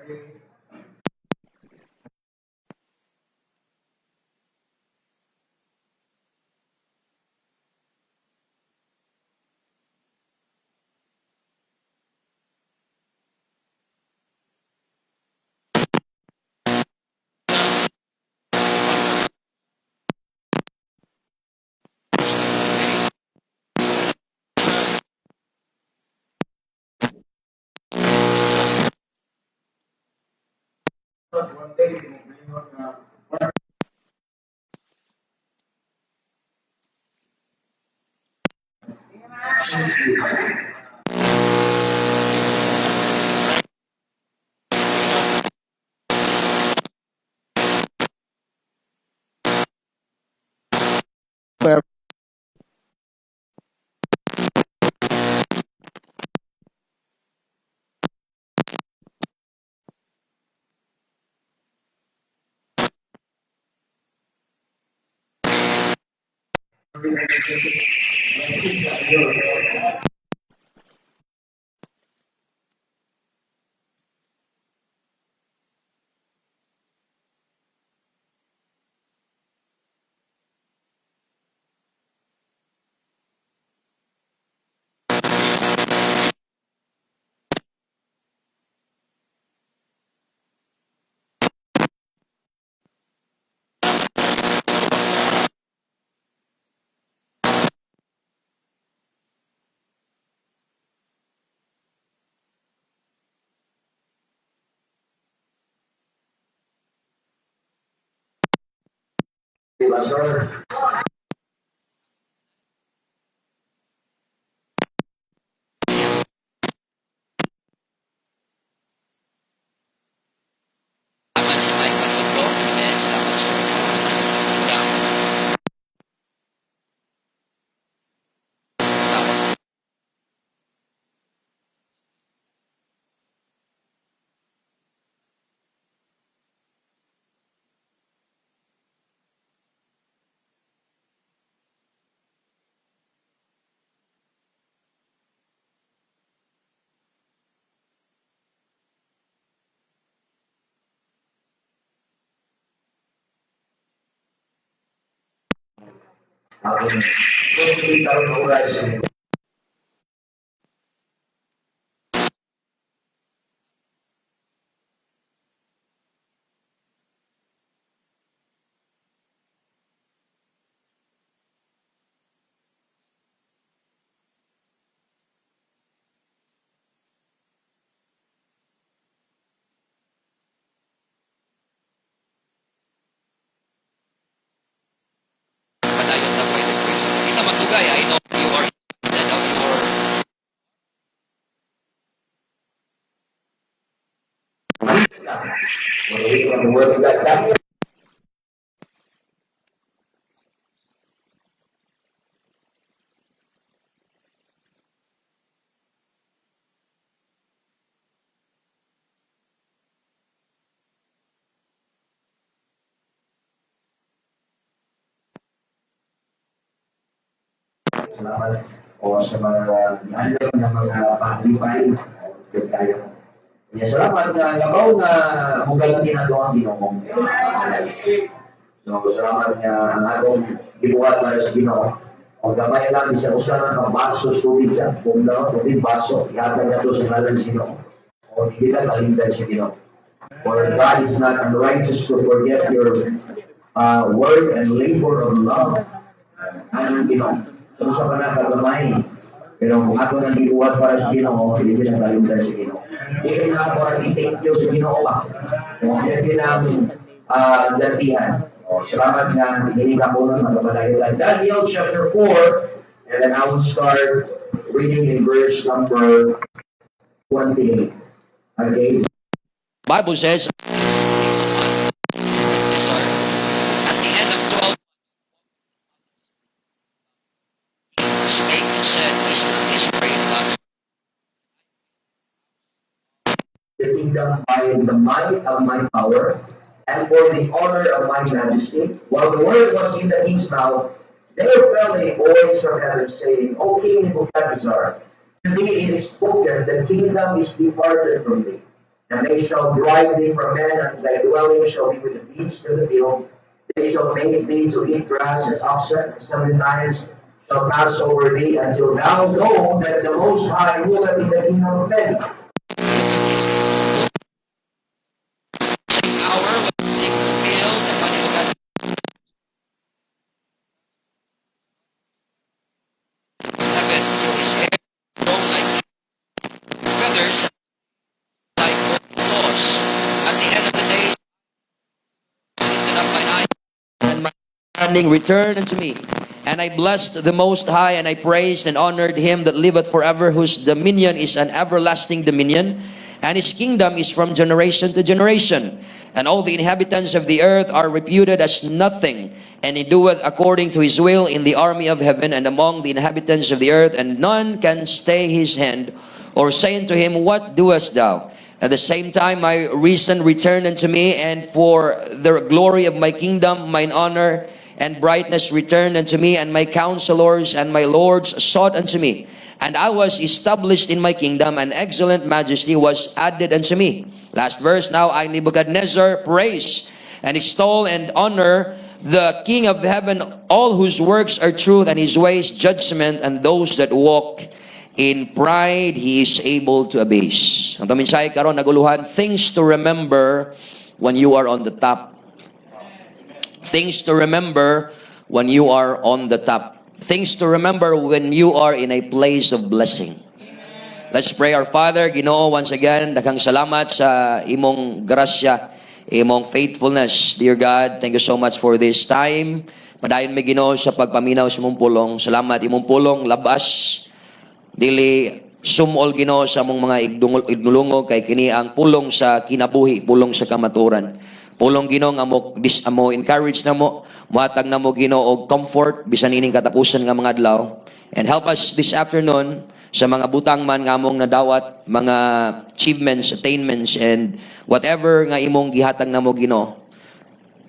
Fair. Diba, sir? Salamat sa may panood po. Amen. Salamat sir. Ako, 20 taon na oras. Padayon na by the grace. Hindi ka matugay. I know you are dead of your Muli ang word of God. Dahil salamat o sa mga handle ng mga pahalipay. Good tayo. Kaya salamat na labaw na hugal ginagawa ang Ginoo. So, salamat nga ang atong gibuhat para sa Ginoo. O gamay lang sa usa ng baso sa tubig sa kung daw tubig baso, ihatag na to sa ngalan sa Ginoo. O hindi na kalimtan sa Ginoo. For God is not unrighteous to forget your work and labor of love. Ano Ginoo? So sa panakagamay. Pero kung ako nang gibuhat para sa Ginoo, hindi na kalimtan sa Ginoo. Hindi na ako ang i-thank you sa Ginoo ba? Kung hindi na datihan. O, salamat nga, hindi ka po ng magpapalagitan. Daniel chapter 4, and then I will start reading in verse number 28. Okay? Bible says, yes, sir. At the end of 12 spake and said, is not this great house The kingdom by the might of my power, and for the honor of my majesty. While the word was in the king's mouth, there fell a voice from heaven saying, O King Nebuchadnezzar, today it is spoken, the kingdom is departed from thee, And they shall drive thee from men, and thy dwelling shall be with the beasts of the field. They shall make thee to eat grass as oxen, and 7 times shall pass over thee, until thou know that the Most High ruleth in the kingdom of men. Hour was being fulfilled, the panimukan heaven, for his hair grown like feathers, like claws. At the end of the day, lifted up mine eye, and my understanding returned unto me. And I blessed the Most High, and I praised and honored him that liveth forever, whose dominion is an everlasting dominion, and his kingdom is from generation to generation. And all the inhabitants of the earth are reputed as nothing, and he doeth according to his will in the army of heaven and among the inhabitants of the earth, and none can stay his hand, or say unto him, What doest thou? At the same time my reason returned unto me, and for the glory of my kingdom, mine honor and brightness returned unto me, and my counselors and my lords sought unto me. And I was established in my kingdom, and excellent majesty was added unto me. Last verse, now I, Nebuchadnezzar, praise and extol and honor the King of heaven, all whose works are truth, and his ways judgment, and those that walk in pride he is able to abase. Ang mensahe karon naguluhan, things to remember when you are on the top. Things to remember when you are on the top. Things to remember when you are in a place of blessing. Let's pray. Our Father, Ginoo, once again, daghang salamat sa imong grasya, imong faithfulness. Dear God, thank you so much for this time. Padayon mi Ginoo sa pagpaminaw sa imong pulong. Salamat imong pulong labas. Dili sumol Ginoo sa among mga igdulungog kay kini ang pulong sa kinabuhi, pulong sa kamaturan. Pulong Ginoo nga mo encourage na mo, muhatag na mo Ginoo og comfort bisan ining katapusan nga mga adlaw. And help us this afternoon sa mga butang man nga among nadawat, mga achievements, attainments, and whatever nga imong gihatag na mo Ginoo.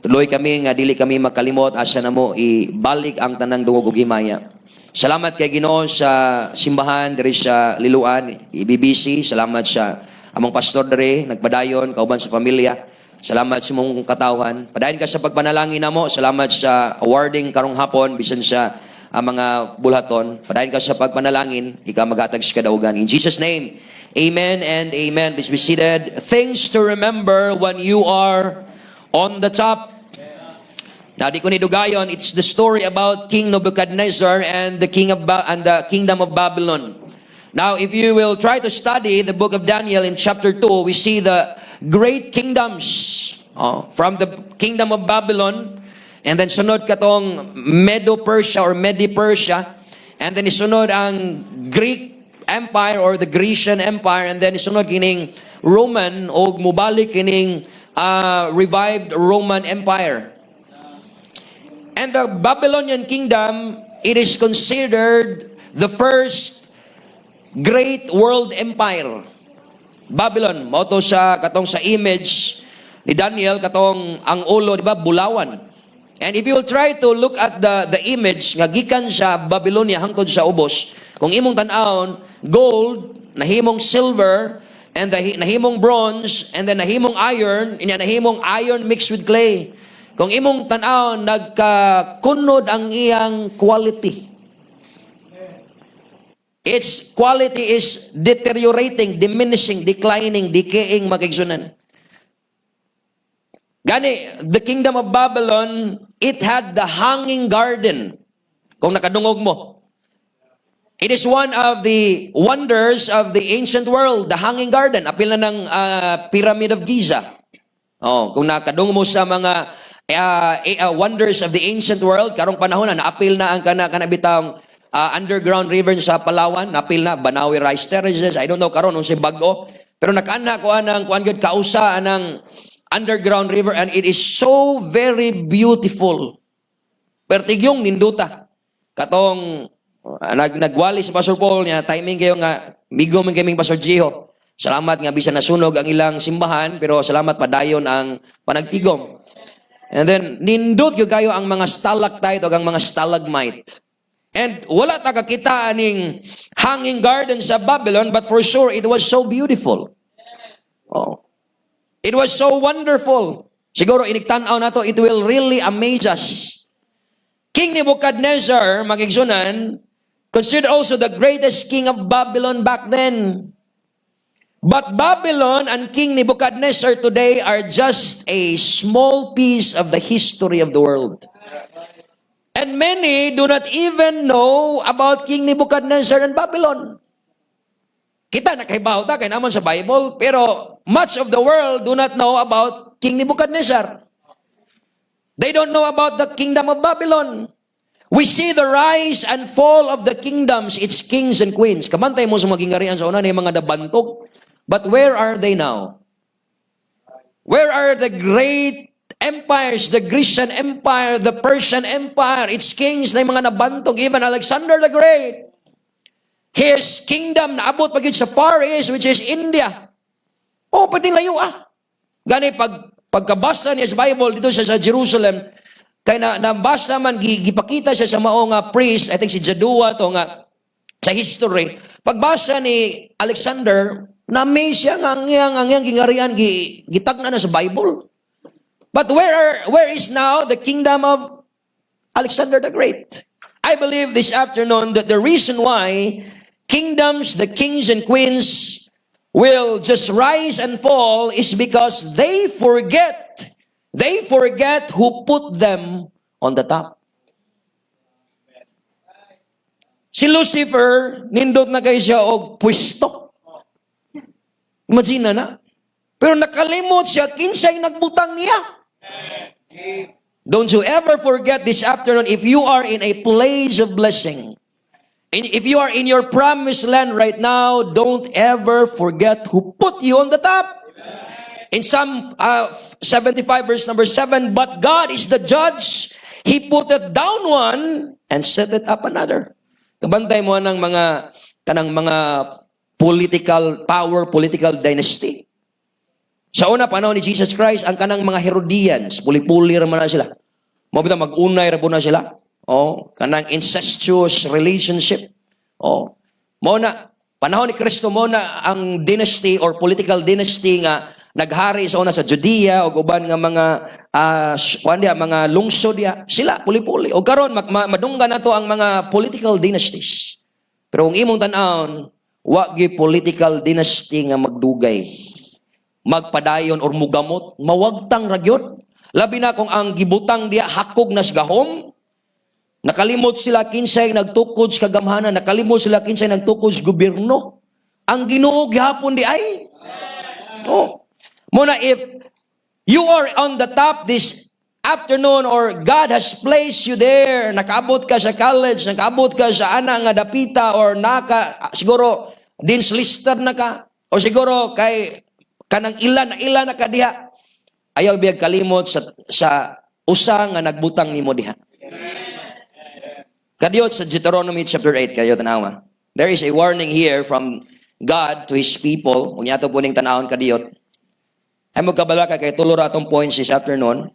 Tuloy kami nga dili kami makalimot, asa na mo ibalik ang tanang dungog ug himaya. Salamat kay Ginoo sa simbahan diri sa Liloan, IBBC. Salamat sa among pastor diri, nagpadayon kauban sa pamilya. Salamat sa mong katawhan. Padayon ka sa pagpanalangin namo. Salamat sa awarding karong hapon bisan sa mga bulhaton. Padayon ka sa pagpanalangin, ikaw maghatag sa kadaugan. In Jesus' name, amen and amen. Please be seated. Things to remember when you are on the top. Now, di ko nidugayon, it's the story about King Nebuchadnezzar and the kingdom of Babylon. Now, if you will try to study the book of Daniel in chapter 2, we see the great kingdoms from the kingdom of Babylon, and then sunod katong Medo-Persia or Medi-Persia, and then isunod ang Greek Empire or the Grecian Empire, and then isunod kining Roman o mubalik kining revived Roman Empire. And the Babylonian kingdom, it is considered the first great world empire. Babylon, moto sa katong sa image ni Daniel, katong ang ulo, di ba, bulawan. And if you will try to look at the image nga gikan sa Babylonia hangtod sa ubos, kung imong tan-awon, gold, nahimong silver, and nahimong bronze, and then nahimong iron, inya nahimong iron mixed with clay. Kung imong tan-awon, nagkakunod ang iyang quality. Its quality is deteriorating, diminishing, declining, decaying, magigsunan. Gani, the kingdom of Babylon, it had the hanging garden. Kung nakadungog mo. It is one of the wonders of the ancient world, the hanging garden. Apil na ng Pyramid of Giza. Kung nakadungog mo sa mga wonders of the ancient world, karong panahon na naapil na ang kanabitang underground river sa Palawan, napil na Banawi Rice Terraces, I don't know karon unsay bag-o, pero nakana ko anang kuan gyud kausa anang underground river, and it is so very beautiful. Pertigyong ninduta. Katong nagwali si Pastor Paul niya, timing kayo nga migo man kaming Pastor Gio. Salamat nga bisan nasunog ang ilang simbahan, pero salamat padayon ang panagtigom. And then nindot gyud kayo ang mga stalactite o ang mga stalagmite. And wala ta kakita aning hanging garden sa Babylon, but for sure it was so beautiful. It was so wonderful. Siguro iniktan-aw na to, it will really amaze us. King Nebuchadnezzar, magigsunan, considered also the greatest king of Babylon back then. But Babylon and King Nebuchadnezzar today are just a small piece of the history of the world. And many do not even know about King Nebuchadnezzar and Babylon. Kita nakahibaw ta kay naman sa Bible, pero much of the world do not know about King Nebuchadnezzar. They don't know about the kingdom of Babylon. We see the rise and fall of the kingdoms, its kings and queens. Kamantay mo sa maging arian sa una ni mga nabantog. But where are they now? Where are the great empires, the Grecian Empire, the Persian Empire, its kings na mga nabantog, even Alexander the Great? His kingdom naabot pagid sa Far East, which is India. Oh, pati layo Gani pagkabasa niya sa Bible dito sa Jerusalem, kay nabasa man gipakita siya sa mao nga priest, I think si Jadua to nga sa history. Pagbasa ni Alexander, na-amaze siya nga ang gingarian gitagna na sa Bible. But where is now the kingdom of Alexander the Great? I believe this afternoon that the reason why kingdoms, the kings and queens will just rise and fall is because they forget who put them on the top. Si Lucifer, nindot na kayo siya og pwesto. Imagine na. Pero nakalimot siya, kinsay nagbutang niya. Don't you ever forget this afternoon, if you are in a place of blessing, and if you are in your promised land right now, don't ever forget who put you on the top. In Psalm 75 verse number 7, but God is the judge. He putteth down one and setteth up another. Kabantay mo ng kanang mga political power, political dynasty. Sa una panahon ni Jesus Christ, ang kanang mga Herodians, puli-puli raman na sila. Mabita mag-unay rabo na sila. Oh, kanang incestuous relationship. Oh. Mo na panahon ni Kristo mo na ang dynasty or political dynasty nga naghari sa una sa Judea o uban nga mga lungsod dia, sila puli-puli. O karon madunggan nato ang mga political dynasties. Pero kung imong tan-awon, wa gyud political dynasty nga magdugay, magpadayon or mugamot, mawagtang ragyod. Labi na kung ang gibutang diya hakog nas gahom, nakalimot sila kinsay nagtukod sa kagamhanan, nakalimot sila kinsay nagtukod sa gobyerno. Ang Ginoo gihapon di ay. Oh. Muna, if you are on the top this afternoon or God has placed you there, nakaabot ka sa college, nakaabot ka sa ana nga dapita or siguro Dean's Lister na ka o siguro kay kanang ilan na ka diha, ayaw biyag kalimot sa usa nga nagbutang nimo diha. Kadiyot sa Deuteronomy chapter 8 kayo tanawa. There is a warning here from God to His people. Unya to puning tanawon kadiyot. Ay magkabala ka kay tulura atong points this afternoon.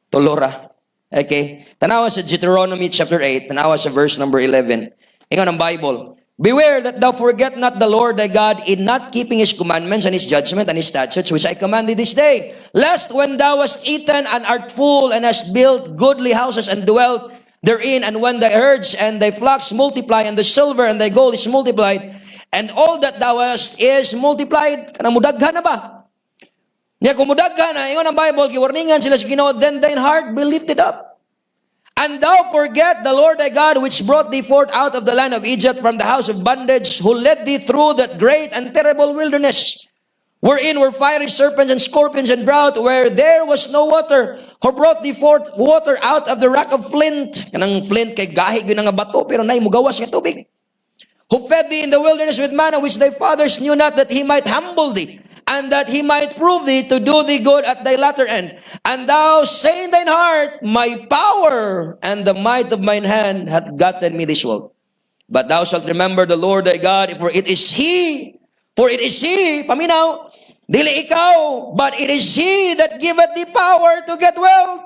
Tulura. Okay. Tanawa sa Deuteronomy chapter 8, tanawa sa verse number 11. Ingon ang Bible. Beware that thou forget not the Lord thy God in not keeping His commandments and His judgment and His statutes, which I command thee this day. Lest when thou hast eaten and art full and hast built goodly houses and dwelt therein, and when thy herds and thy flocks multiply, and the silver and thy gold is multiplied, and all that thou hast is multiplied, kanang mudaghan na ba? Niya kumudaghan na, ingon ang Bible, giwarningan sila sa Ginoo, then thine heart be lifted up. And thou forget the Lord thy God, which brought thee forth out of the land of Egypt from the house of bondage, who led thee through that great and terrible wilderness, wherein were fiery serpents and scorpions and drought, where there was no water, who brought thee forth water out of the rock of flint. Kanang flint kay gahig yun nga bato, pero nay mugawas nga tubig. Who fed thee in the wilderness with manna, which thy fathers knew not, that He might humble thee, and that He might prove thee to do thee good at thy latter end. And thou say in thine heart, my power and the might of mine hand hath gotten me this wealth. But thou shalt remember the Lord thy God, for it is He, paminaw, dili ikaw, but it is He that giveth thee power to get wealth,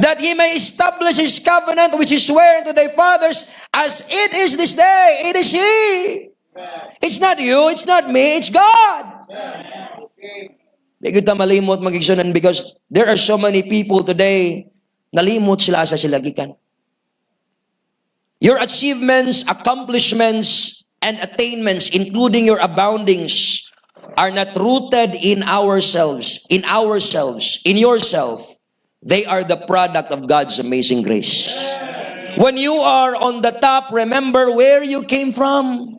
that He may establish His covenant which He sware unto thy fathers, as it is this day. It is He. It's not you, it's not me, it's God. Di kita malimot magigsunan because there are so many people today nalimot sila asa sila gikan. Your achievements, accomplishments, and attainments, including your aboundings, are not rooted in ourselves, in yourself. They are the product of God's amazing grace. When you are on the top, remember where you came from.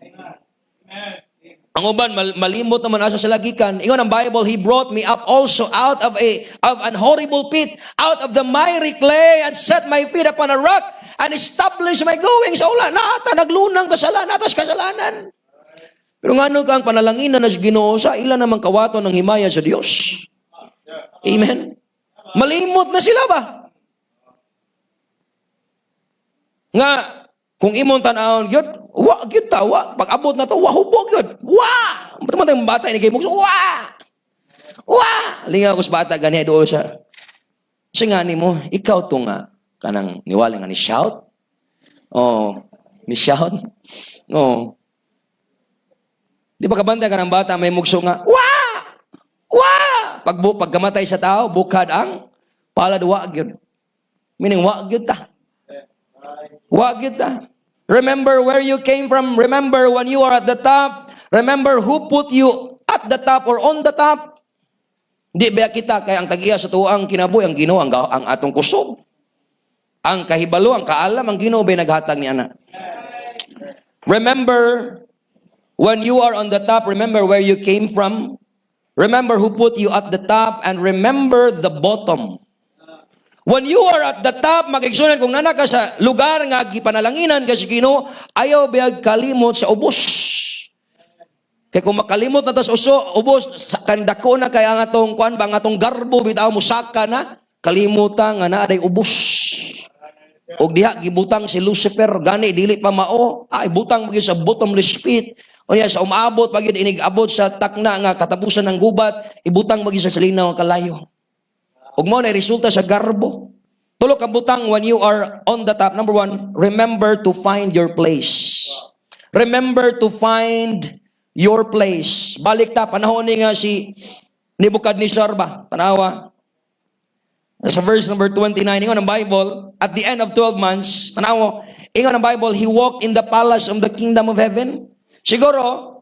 Ang uban malimot naman asa sila gikan. Ingon ang Bible, He brought me up also out of an horrible pit, out of the miry clay, and set my feet upon a rock, and established my goings. Sa ula, naata, naglunang kasalanan, atas kasalanan. Pero nga kang panalanginan na sa Ginoo, sa ilan naman kawato ng himaya sa Diyos. Amen? Malimot na sila ba? Nga, kung imong tanawon gyud, wa gyud ta, wa pag abot na to, wa hubog gyud. Wa! Ba't man bata ini kay mo? Wa! Wa! Linga ko sa bata gani do sa. Singa nimo, ikaw to nga kanang niwala nga ni shout. Oh, ni shout. Oh. Di ba kabantay ka ng bata may mugso nga, wa! Wa! Pagkamatay sa tao, bukad ang palad wa gyud. Meaning wa gyud ta. Wa gyud ta. Remember where you came from. Remember when you are at the top. Remember who put you at the top or on the top. Di ba kita kay ang tag-iya sa tuang kinabuhi ang Ginoo ang atong kusog. Ang kahibalo, ang kaalam ang Ginoo bay naghatag ni ana. Remember when you are on the top, remember where you came from. Remember who put you at the top, and remember the bottom. When you are at the top, magigsunan kung nana ka sa lugar nga gipanalanginan ka sa Ginoo, ayaw biyag kalimot sa ubos. Kaya kung makalimot na tas ubos, kandako na kaya nga tong kuan ba nga tong garbo bitaw mo saka na, kalimutan nga na aday ubos. Og diha gibutang si Lucifer gani dili pa mao, ay butang magyud sa bottomless pit. Unya sa umabot magyud inig-abot sa takna nga katapusan ng gubat, ibutang magyud sa salinaw nga kalayo. Ug mo na resulta sa garbo. Tulo ka butang when you are on the top. Number one, remember to find your place. Remember to find your place. Balik ta, panahon ni nga si Nebuchadnezzar ba? Tanawa. Sa verse number 29, ingon ang Bible, at the end of 12 months, tanawa, ingon ang Bible, he walked in the palace of the kingdom of heaven. Siguro,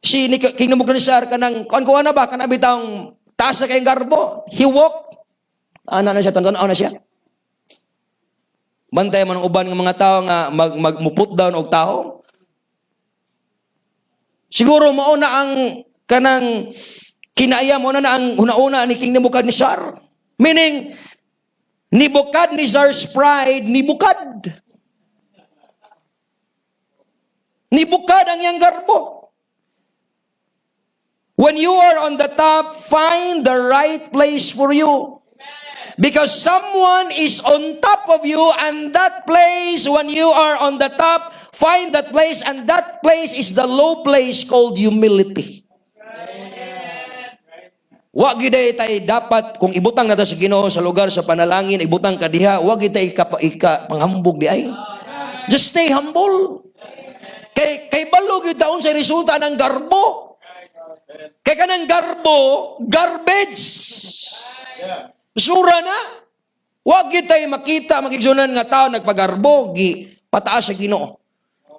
si King Nebuchadnezzar, kanang, kuan na ba? Kanang bitang taas na kayong garbo. He walked. Ano na siya? Tanaw na siya. Bantay man ang uban ng mga tao nga magmuput down og tao. Siguro mao na ang kanang kinaya mo na ang una-una ni King Nebuchadnezzar. Meaning, Nebuchadnezzar's pride, nibukad. Nibukad ang iyang garbo. When you are on the top, find the right place for you. Because someone is on top of you, and that place, when you are on the top, find that place, and that place is the low place called humility. Wa giday tay dapat kung ibutang nato sa Ginoo sa lugar sa panalangin, ibutang ka diha, wa giday panghambog di ay. Just stay humble. Kay balo gyud taon sa resulta ng garbo. Kay kanang garbo, garbage. Sura na. Wa gitay makita magigsunan nga tao nagpagarbo gi pataas sa Ginoo.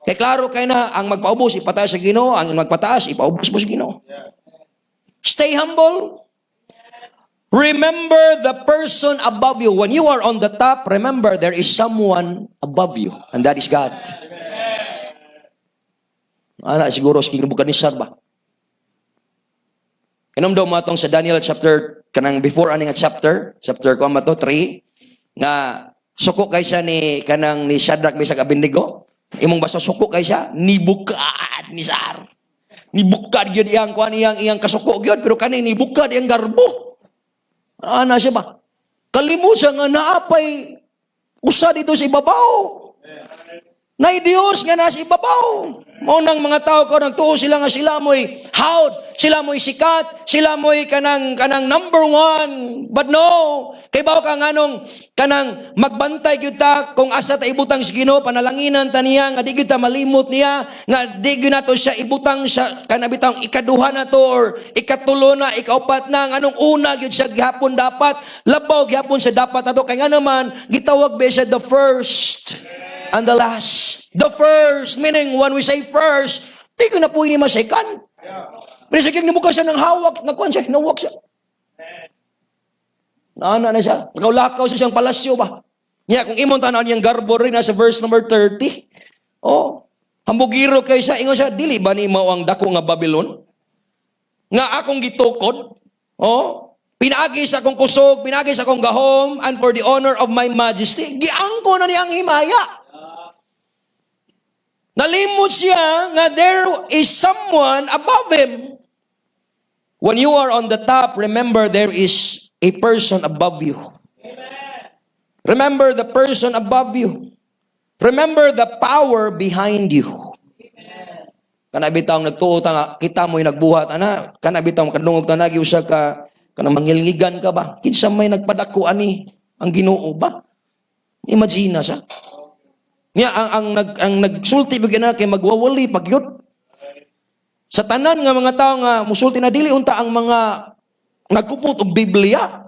Kay klaro kay na ang magpaubos ipataas sa Ginoo, ang magpataas ipaubos mo sa Ginoo. Stay humble. Remember the person above you. When you are on the top, remember there is someone above you, and that is God. Ana siguro sa King Nebuchadnezzar ba? Inom daw mo atong sa Daniel chapter kanang before aning chapter ko mato 3 nga suko kay siya ni kanang ni Shadrach Meshach Abednego. Imong basa suko kay siya ni Nebuchadnezzar. Ni bukad gyud iyang kuan iyang kasuko gyud pero kani ni bukad iyang garbo. Ana siya ba? Kalimot siya nga naapay usa dito sa ibabaw. Nay Dios nga nasa ibabaw. Maunang mga tao ko nagtuo sila nga sila mo'y hawd, sila mo'y sikat, sila mo'y kanang number one. But no, kay bawo ka nganong kanang magbantay gyud ta kung asa ta ibutang sa Ginoo, panalanginan ta niya nga di gyud ta malimot niya, nga di gyud nato siya ibutang sa kanabitang ikaduha na to or ikatulo na, ikaupat na, nganong una gyud siya gihapon dapat, labaw gihapon sa dapat nato kay nga naman gitawag ba siya the first and the last. The first, meaning when we say first, di ko na po ini ma-second. Pero sige, nabuka siya ng hawak, nakuhan siya, nawak siya. Naana na siya, nakaulakaw siya siyang palasyo ba? Kaya kung imong tanaw niyang garbo rin, nasa verse number 30, hambugiro kay siya, ingon siya, dili ba ni mao ang dako nga Babylon? Nga akong gitukod, pinagi sa akong kusog, pinagi sa akong gahom, and for the honor of my majesty, giangko na niyang himaya. Nalimot siya nga there is someone above him. When you are on the top, remember there is a person above you. Remember the person above you. Remember the power behind you. Kanabitaw nagtuo ta nga kita mo'y nagbuhat ana, kanabitaw kadungog ta nagyo siya ka kanang mangilngigan ka ba? Kinsa may nagpadako ani ang Ginoo ba? Imagine siya. Niya ang nagsulti bigyan na kay magwawali pagyud. Sa tanan nga mga tao nga musulti na dili unta ang mga nagkupot og Biblia.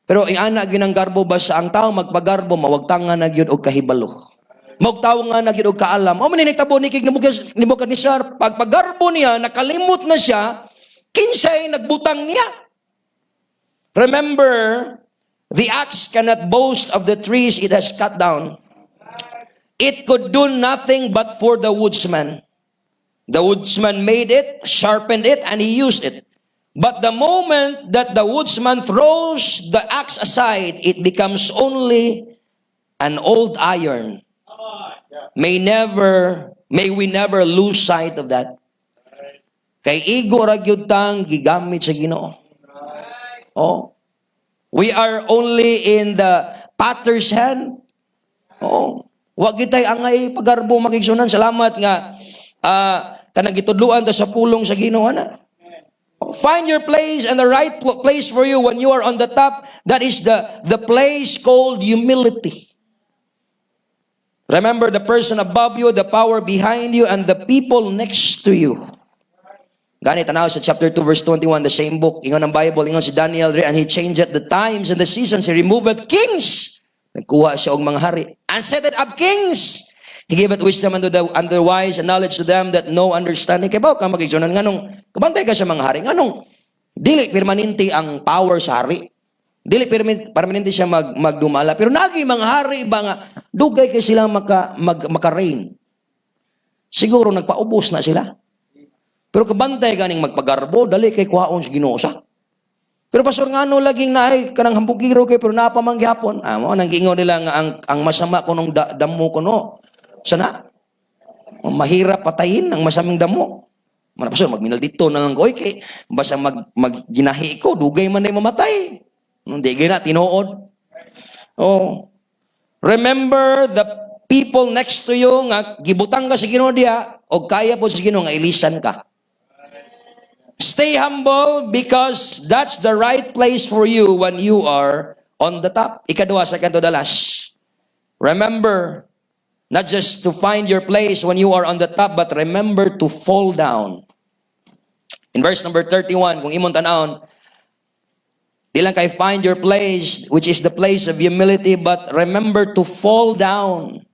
Pero ana ginang garbo ba sa ang tao magpagarbo mawagtangan na gyud og kahibalo. Mawagtaw nga na gyud og kaalam. O man nitabo ni kig Nebukadnezar pagpagarbo niya nakalimot na siya kinsay nagbutang niya. Remember, the axe cannot boast of the trees it has cut down. It could do nothing but for the woodsman. The woodsman made it, sharpened it, and he used it. But the moment that the woodsman throws the axe aside, it becomes only an old iron. May we never lose sight of that. Kay igo ra gyud tang gigamit sa Ginoo. We are only in the potter's hand. Wag kitay angay pagarbo makigsunan. Salamat nga kanang gitudluan ta sa pulong sa Ginoo na. Find your place and the right place for you when you are on the top. That is the place called humility. Remember the person above you, the power behind you, and the people next to you. Ganit tanaw sa chapter 2 verse 21, the same book. Ingon ang Bible, ingon si Daniel, and he changed the times and the seasons. He removed kings. Nagkuha siya og mga hari. And set it up kings. He gave it wisdom unto the wise and knowledge to them that no understanding. Kaya ba ka magigsunan? Nganong, kabantay ka sa mga hari. Nganong, dili permanente ang power sa hari. Dili permanente siya magdumala. Pero nagi mga hari ba nga, dugay kay sila maka-reign. Siguro nagpaubos na sila. Pero kabantay ganing magpagarbo, dali kay kuhaon sa Ginoo sa. Pero pastor ngano laging naay kanang hambugiro kay pero napamanggihapon. Mo nang giingon nila nga ang masama kunong damo kuno. Sana mahirap patayin ang masaming damo. Man pastor magminal dito na lang koy kay basta magginahi ko dugay man ay mamatay. Hindi gina tinuod. Remember the people next to you nga gibutang ka sa Ginoo diha og kaya po sa Ginoo nga ilisan ka. Stay humble because that's the right place for you when you are on the top. Ikaduha, second to the last. Remember, not just to find your place when you are on the top, but remember to fall down. In verse number 31, kung imong tanawon, di lang kay find your place, which is the place of humility, but remember to fall down.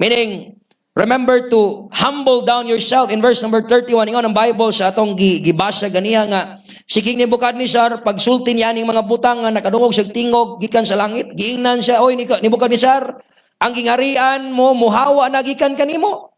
Meaning, remember to humble down yourself. In verse number 31, ingon ang Bible sa atong gibasa ganiya nga, si King Nebukadnezar, pagsulti niya ning mga butang nga nakadungog sa tingog, gikan sa langit, giingnan siya, oy Nebukadnezar, ang gingarian mo, muhawa na gikan kanimo.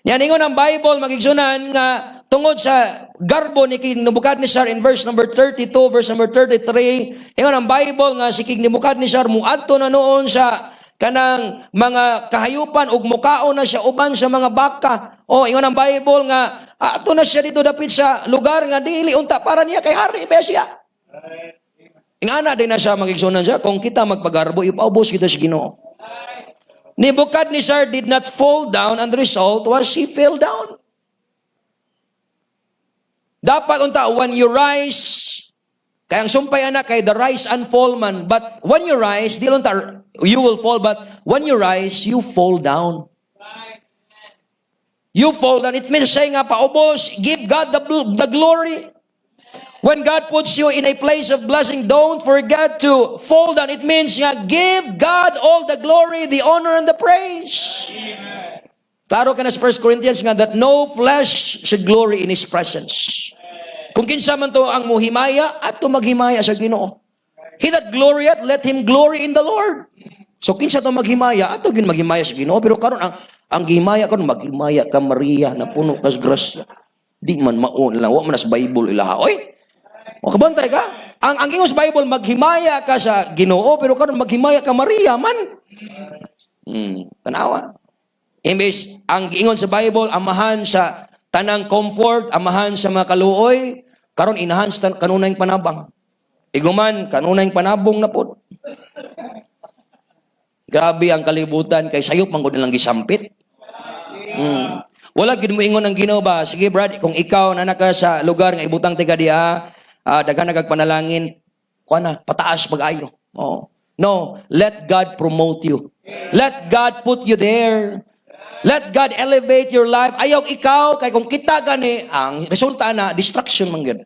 Yan ingon ang Bible, magigsunan nga, tungod sa garbo ni King Nebukadnezar in verse number 32, verse number 33, ingon ang Bible nga si King Nebukadnezar, muadto na noon sa kanang mga kahayupan ug mukaon na siya uban sa mga baka. Ingon ang Bible nga ato na siya dito dapit sa lugar nga dili unta para niya kay hari ba siya. Ingana din na siya magigsunan siya kung kita magpagarbo ipaubos kita sa Ginoo. Nebuchadnezzar did not fall down, and the result was he fell down. Dapat unta, when you rise, kaya ang sumpay anak kay the rise and fall man. But when you rise, di unta, you will fall. But when you rise, you fall down. You fall down. It means say nga paubos, give God the glory. When God puts you in a place of blessing, don't forget to fall down. It means nga, give God all the glory, the honor, and the praise. Klaro ka na sa 1 Corinthians nga that no flesh should glory in His presence. Kung kinsa man to ang muhimaya, at maghimaya sa Ginoo. He that glorieth, let him glory in the Lord. So kinsa to maghimaya, ato gin maghimaya sa Ginoo. Pero karon ang gihimaya karon maghimaya ka Maria na puno kas grasya. Di man maon lang, wa man sa Bible ilaha. Oy, o kabantay ka? Ang ingos Bible, maghimaya ka sa Ginoo, pero karon maghimaya ka Maria man. Tanawa. Imbes, ang ingon sa Bible, amahan sa tanang comfort, amahan sa mga kaluoy, karon inahan sa kanunay panabang. Iguman, kanunay panabong na po. Grabe ang kalibutan, kay sayop man gud nilang gisampit. Wala gid mo ingon ang Ginoo ba? Sige Brad, kung ikaw na naka sa lugar nga ibutang tiga diha, daghan nagpanalangin, kuana, pataas pag-ayo. Oh. No, let God promote you. Let God put you there. Let God elevate your life. Ayaw ikaw, kay kung kita gani, ang resulta na, distraction man gid.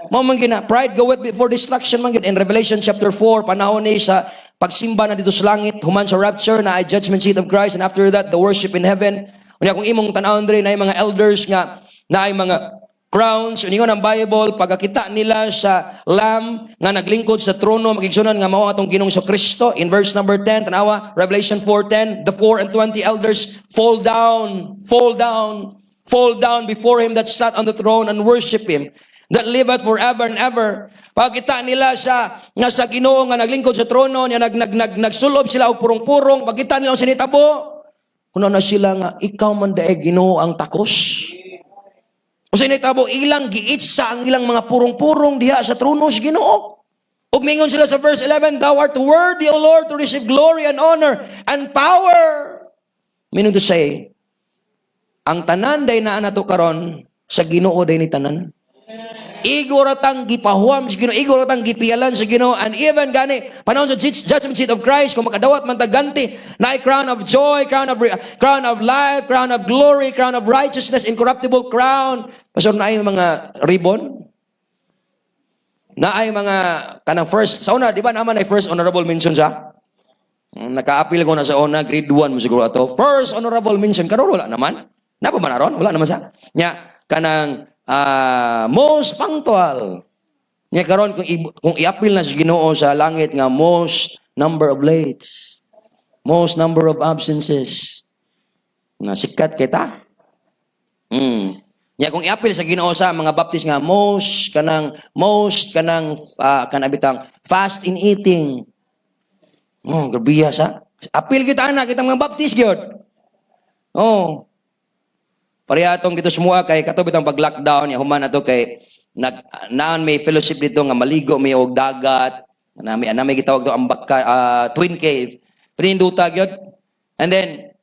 Mao man gina, pride goeth before destruction man gid. In Revelation chapter 4, panahon ni sa pagsimba na dito sa langit, human sa rapture, na ay judgment seat of Christ, and after that, the worship in heaven. Unya kung imong tan-awon diri na ay mga elders nga, na ay mga crowns, uningon ang Bible, pagkakita nila sa Lamb nga naglingkod sa trono, makigsunan nga mao atong Ginoong Kristo. In verse number 10, tanawa, Revelation 4:10, the 4 and 20 elders fall down before Him that sat on the throne and worship Him that liveth forever and ever. Pagkita nila nga sa Ginoo nga naglingkod sa trono, niya nagsulob sila og purong-purong, pagkita nila ang sinitabo, kuno na sila nga, ikaw man dae Ginoo ang takos. O sinitabo, ilang giitsa ang ilang mga purong-purong diha sa trono sa Ginoo. Ug mingon sila sa verse 11, thou art worthy, O Lord, to receive glory and honor and power. Meaning to say, ang tanan day na nato karon sa Ginoo day ni tanan. Igoratang gipahuam sa Ginoo, igoratang gipialan sa Ginoo, and even gani panahon sa judgment seat of Christ, kung makadawat man taganti na ay crown of joy, crown of life, crown of glory, crown of righteousness, incorruptible crown. Pastor, na ay mga ribbon, na ay mga kanang first sa una, di ba naman ay first honorable mention sa naka-appeal ko na sa una, grade 1 mo siguro ato, first honorable mention, karon wala naman, napa man aron, wala naman sa nya kanang most punctual. Nya karon kung i-appeal na sa Ginoo sa langit nga most number of lates, most number of absences. Na sikat kita. Nya kung i-appeal sa Ginoo sa mga Baptist nga most kanang kanabitang fast in eating. Grabiya sa. Appeal kita na kita mga Baptist gyud. Parehas dito semua kay katubit ang pag-lockdown, human na to kay naan may fellowship dito nga maligo may og dagat, na may gitawag do ang twin cave. Pininduta gyud. And then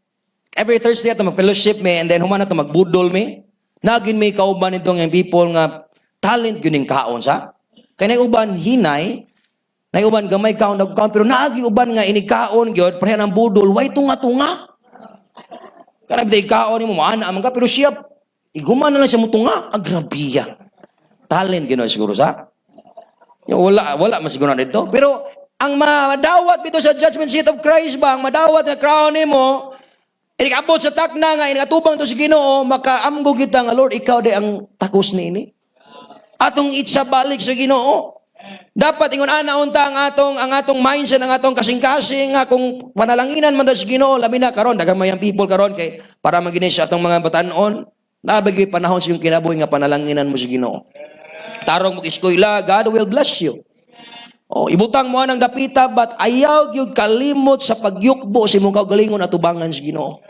every Thursday ato mag-fellowship may, and then human na to magbudol may. Nagin may kauban nito nga people nga talent gyud ning kaon sa. Kay nay uban hinay, nay uban gamay kaon pero naagi uban nga inikaon gyud pareha ng budol, way tunga-tunga. Kana biday kaon ni mo ana man ka, pero siya iguman na lang siya mutunga, agrabiya. Talent gino siguro sa. Wala masiguro dito. Pero ang madawat dito sa judgment seat of Christ ba, ang madawat nga crown nimo, inikabot sa takna nga inatubang to si Ginoo, makaamgo kita nga Lord, ikaw day ang takos niini. Atong itsa balik sa Ginoo. Dapat ingon ana unta ang atong mindset, ang atong kasing-kasing nga kung panalanginan man sa Ginoo, labi na karon daghang mayang people karon kay para maginis sa atong mga batan-on, nabagi panahon sa iyong kinabuhi nga panalanginan mo sa Ginoo. Tarong mag-eskwela, God will bless you. Ibutang mo ang dapita, but ayaw gyud kalimot sa pagyukbo sa imong kaugalingon at tubangan sa Ginoo.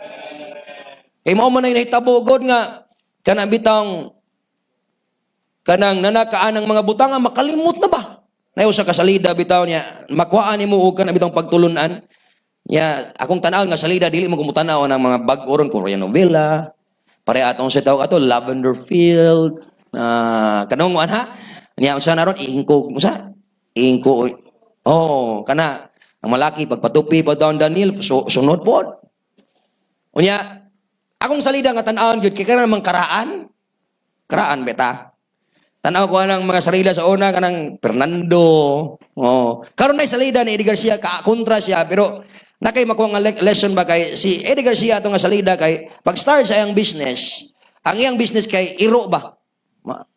Kay mao man ay nahitabo god nga kanang nanakaan ng mga butanga makalimot na ba? Nayo sa kasalida bitaw niya, makuhaan nimo og kana bitong pagtulunan. Akong tanaw nga salida, dili mo kumutanaw ng mga bag-oron, Korean novela, pare atong sa tawag ato, Lavender Field, kanong ha? Niya, unsa na ron, iingko, unsa? Iingko, kana, ang malaki, pagpatupi pa down Daniel, sunod po. Unya, akong salida nga tanawon gyud kay kanang karaan beta. Tanaw ko ng mga salida sa una kanang Fernando. Karon nay salida ni Eddie Garcia kontra siya pero nakay makuha nga lesson ba kay si Eddie Garcia ato nga salida kay pag start sa iyang business, ang iyang business kay iro ba?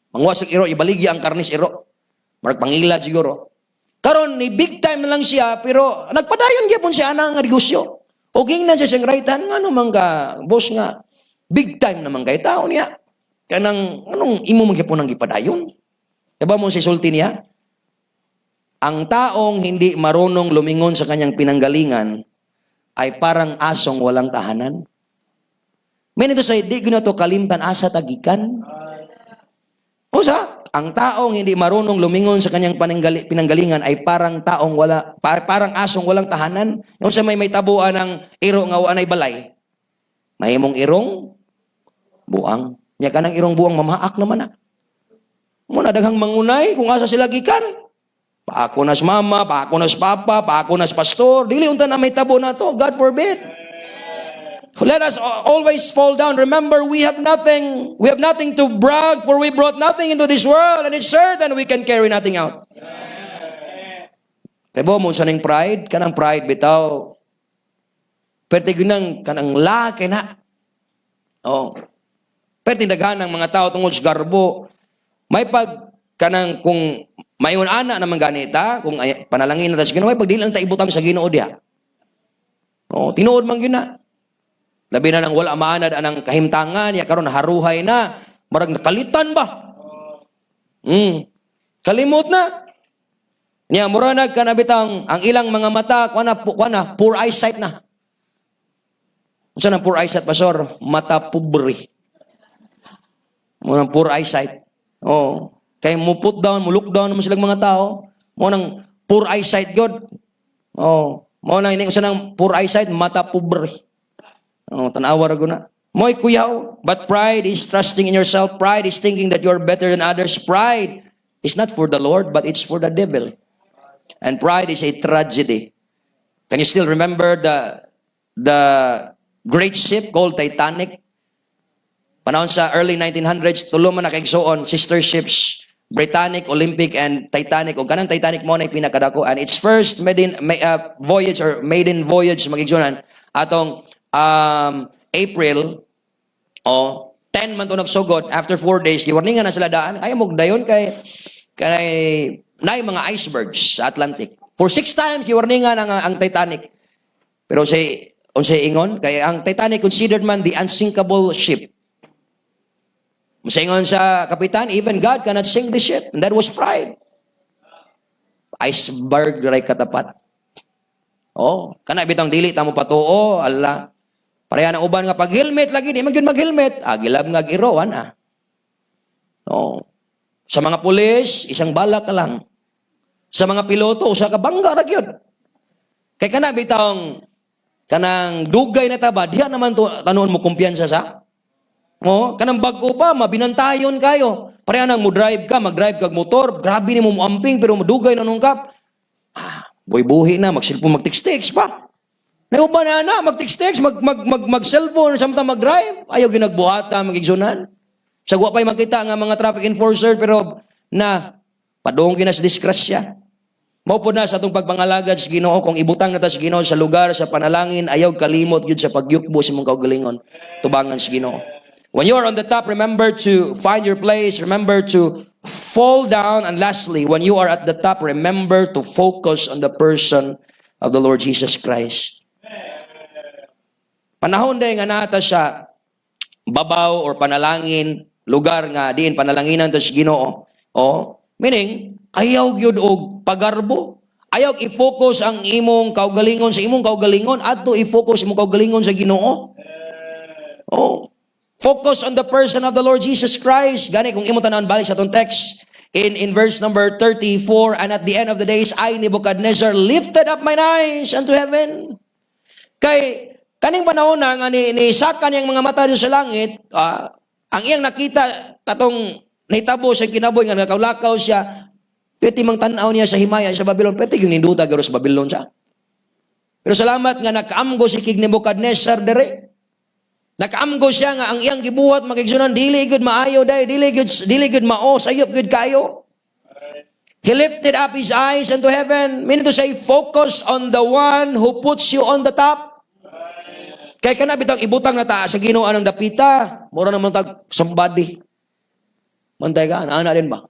Mangwasag iro ibaligya ang karnis iro. Marag pangila siguro. Karon ni big time na lang siya pero nagpadayon gyapon siya ana nga negosyo. O gingnan siya siyang raytan ngano man ka boss nga big time naman kay tao niya. Kanang anong imo magyapon ang gipadayon? Diba mo si sulti niya? Ang taong hindi marunong lumingon sa kanyang pinanggalingan ay parang asong walang tahanan. May nito say, di ginato kalimtan asa tagikan. O sa, ang taong hindi marunong lumingon sa kanyang pinanggalingan ay parang parang asong walang tahanan. Yung sa may tabuan ng iro nga wanay balay. May imong irong buang. Nya kanang irong buang mamaak naman na. Muna daghang mangunay kung asa sila gikan. Paako nas mama, paako nas papa, paako nas pastor. Dili unta na may tabo na to, God forbid. Let us always fall down. Remember, we have nothing. We have nothing to brag, for we brought nothing into this world, and it's certain we can carry nothing out. Kaya mo sa ning pride, kanang pride bitaw. Pwede gunang kanang laki na. Pero tindaghan ng mga tao tungod sa garbo, may pag kanang kung mayon ana naman ganita, kung panalangin na ta sa Ginoo, may pag dili lang ta ibutang sa Ginoo diha. Tinuod man gyud na. Labi na nang wala maanad anang kahimtangan, ya karon haruhay na, marag nakalitan ba? Kalimot na. Niya mura nagkanabitang ang ilang mga mata kuana poor eyesight na. Unsa nang poor eyesight pastor? Mata pobre. Munang poor eyesight. Kaya mo put down, mo look down naman silang mga tao. Munang poor eyesight God. Munang ini usa nang poor eyesight, mata pobre. Tanawar ko na. Moy kuyaw, but pride is trusting in yourself. Pride is thinking that you're better than others. Pride is not for the Lord, but it's for the devil. And pride is a tragedy. Can you still remember the great ship called Titanic? Panahon sa early 1900s, tulo man nakaigsuon, sister ships, Britannic, Olympic, and Titanic. O kanang Titanic mo na pinakadako. And its first maiden voyage, magigsunan, atong April, 10 man to nagsugod, after 4 days, giwarningan na sila daan, ayaw mo dayon kay naay mga icebergs sa Atlantic. For 6 times, giwarningan ang Titanic. Pero unsay ingon, kay ang Titanic considered man the unsinkable ship. Masingon sa kapitan, even God cannot sink the ship. And that was pride. Iceberg ray katapat. Kana bitang dili tamo patuo, Allah. Pareha na uban nga pag helmet lagi, di man gyud mag-helmet. Gilab nga girowan Sa mga pulis, isang bala ka lang. Sa mga piloto, usa ka bangga ra gyud. Kay kana bitang kanang dugay na taba, diha naman to tanon mo kumpiyansa sa kanang bag-o pa, mabinantayon kayo. Pareha nang mo drive ka, mag-drive kag motor, grabe ni mo muamping, pero madugay na nungkap. Buhi-buhi na, mag-text-text pa. Nauban na, mag-text-text, mag-cellphone, samtang mag-drive. Ayaw ginagbuhata, mag-igsunan. Sagwa pa'y makita nga mga traffic enforcer, pero padung ginas disgrasya. Maupod na sa itong pagpangalagad sa Ginoo, kung ibutang na ta sa Ginoo sa lugar, sa panalangin, ayaw kalimot yun sa pagyukbo sa mong kaugalingon, tubangan sa Ginoo. When you are on the top, remember to find your place. Remember to fall down. And lastly, when you are at the top, remember to focus on the person of the Lord Jesus Christ. Panahon day nga nata sa babaw or panalangin, lugar nga diin panalanginan ta sa Ginoo. Meaning, ayaw gyud og pagarbo. Ayaw i-focus ang imong kaugalingon sa imong kaugalingon adto i-focus imong kaugalingon sa Ginoo. Focus on the person of the Lord Jesus Christ. Gani kung imo tanan balik sa atong text in verse number 34, and at the end of the days I Nebuchadnezzar lifted up mine eyes unto heaven. Kay kaning panahon na nga ni Saka niyang mga mata dito sa langit, ang iyang nakita katong nahitabo sa kinaboy nga nakaulakaw siya, pwede mang tanaw niya sa himaya sa Babylon, pwede yung ninduta garo sa Babylon siya. Pero salamat nga nakaamgo si King Nebuchadnezzar dere. Nakaamgo siya nga ang iyang gibuhat magigsunan dili gud maayo day, dili gud mao sayop gud kayo. He lifted up his eyes unto heaven, meaning to say focus on the one who puts you on the top. Kay kana bitang ibutang na ta sa Ginoo anang dapita, mura naman tag somebody. Mantay ka, ana din ba?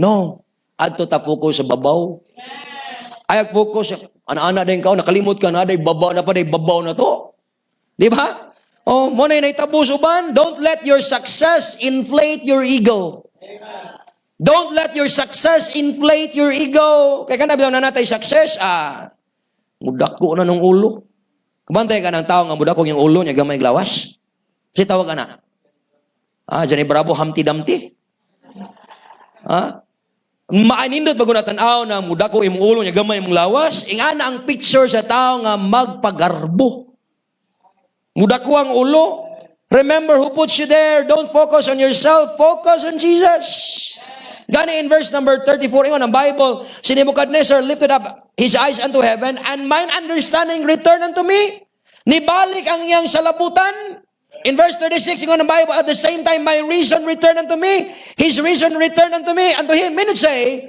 No. Adto ta focus sa babaw. Ay focus ana din ka, nakalimot ka na day babaw na pa day babaw na to. Di ba? Oh, mo na nahitabo suban, don't let your success inflate your ego. Don't let your success inflate your ego. Kaya kana bitaw na natay success, mudako na nung ulo. Kabantay ka ng tao nga mudako yung ulo niya gamay glawas. Kasi tawag ka na. Diyan bravo Humpty Dumpty. Maanindot bago na tanaw na mudako yung ulo niya gamay mong lawas. Ingana ang picture sa tao nga magpagarbo. Mudako ang ulo. Remember who puts you there. Don't focus on yourself. Focus on Jesus. Gani in verse number 34, ingon ang Bible, si Nebuchadnezzar lifted up his eyes unto heaven, and mine understanding returned unto me. Nibalik ang iyang salabutan. In verse 36, ingon ang Bible, at the same time, my reason returned unto me. His reason returned unto me. Unto him, meaning say,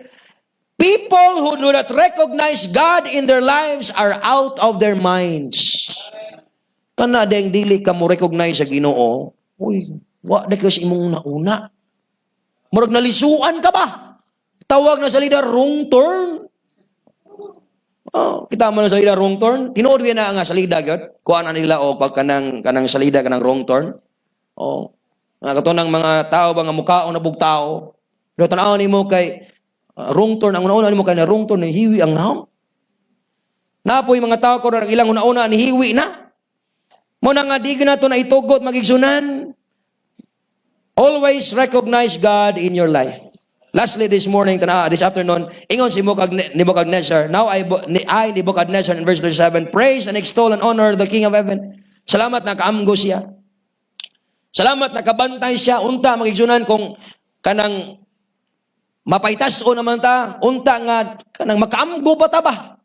people who do not recognize God in their lives are out of their minds. Kana deng dili ka mo recognize sa Ginoo, uy, wa de kasi imong nauna. Murag nalisuan ka ba? Tawag na sa leader, wrong turn. Kita mo na salida wrong turn. Tinuod na nga salida gyud. Kuan na nila og pag kanang salida kanang wrong turn. Nakatunang mga tao ba nga mukhaon na bugtao. Pero tan-aw nimo kay wrong turn, ang una nimo kay na wrong turn, hiwi ang nahom. Napoy mga tao ko na ilang una ni hiwi na. Mo na nga di na to na itugot magigsunan. Always recognize God in your life. Lastly, this afternoon, ingon si Nebuchadnezzar, now I, Nebuchadnezzar, in verse 37, praise and extol and honor the King of Heaven. Salamat na kaamgo siya. Salamat na kabantay siya. Unta, magigsunan kung kanang mapaitas o naman ta, unta nga, kanang makaamgo pa ta ba?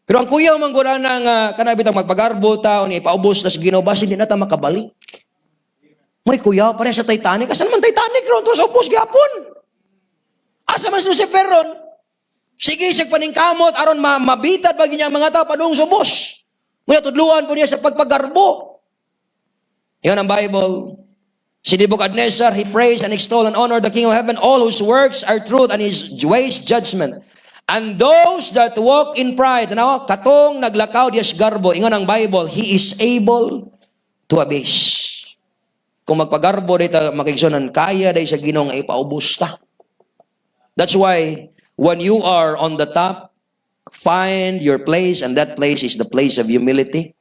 Pero ang kuyaw manggura na nga, kanabitang magpagarbo ta, o ni ipaubos na sa Ginoo, basi hindi na ta makabalik. May kuya, pare sa Titanic. Asan man Titanic ron? Ito sa upos gapon. Asa man Lucifer ron? Sige, siya paningkamot, aron mabitad bagi niya mga tao padung sa ubos. Muna tudluan po niya sa pagpagarbo. Yan ang Bible. Si Nebuchadnezzar, he praised and extolled and honored the King of Heaven, all whose works are truth and his ways judgment. And those that walk in pride, katong naglakaw diyas garbo, ingon ang Bible, he is able to abase. Kung magpagarbo dito makigsunan, kaya dahil sa Ginoo nga ipaubos ta. That's why when you are on the top, find your place, and that place is the place of humility.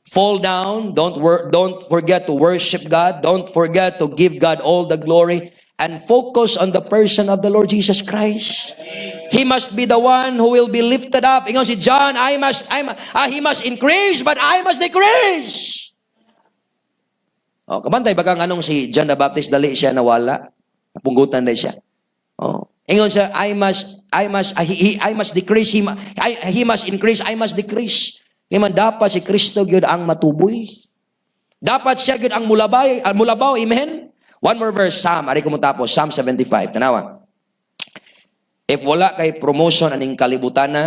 Fall down. Don't forget to worship God. Don't forget to give God all the glory, and focus on the person of the Lord Jesus Christ. He must be the one who will be lifted up. Ingon si John, he must increase, but I must decrease. Kabantay bagang anong si John the Baptist, dali siya nawala. Napunggutan na siya. Ingon siya, I must decrease, he must increase, I must decrease. Ngayon dapat si Kristo gyud ang matuboy. Dapat siya gyud ang mulabaw, amen? One more verse, ari ko mo tapos, Psalm 75, tanawa. If wala kay promotion aning kalibutan na,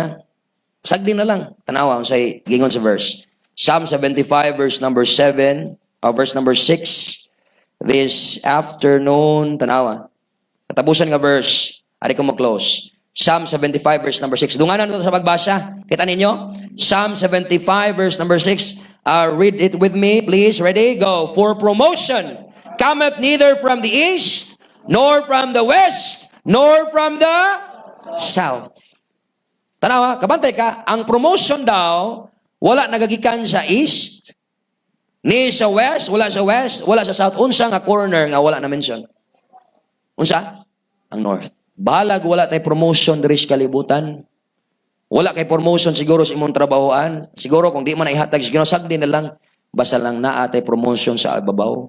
sagdi na lang, tanawa, say, gingon sa verse. Psalm 75, verse number 7, verse number 6, this afternoon, tanawa, katapusan nga verse, ari ko mo-close. Psalm 75, verse number 6. Dunganan ito sa pagbasa. Kita ninyo? Psalm 75, verse number 6. Read it with me, please. Ready? Go. For promotion cometh neither from the east, nor from the west, nor from the south. Tanawa, kabantay ka, ang promotion daw, wala nagagikan sa east, ni sa west, wala sa south. Unsa nga corner nga wala na mention? Unsa? Ang north. Balag wala tay promotion diri sa kalibutan. Wala kay promotion siguro sa imong trabahoan. Siguro kung di man ihatag sa Ginoo, sagdi na lang. Basta lang naatay promotion sa ibabaw.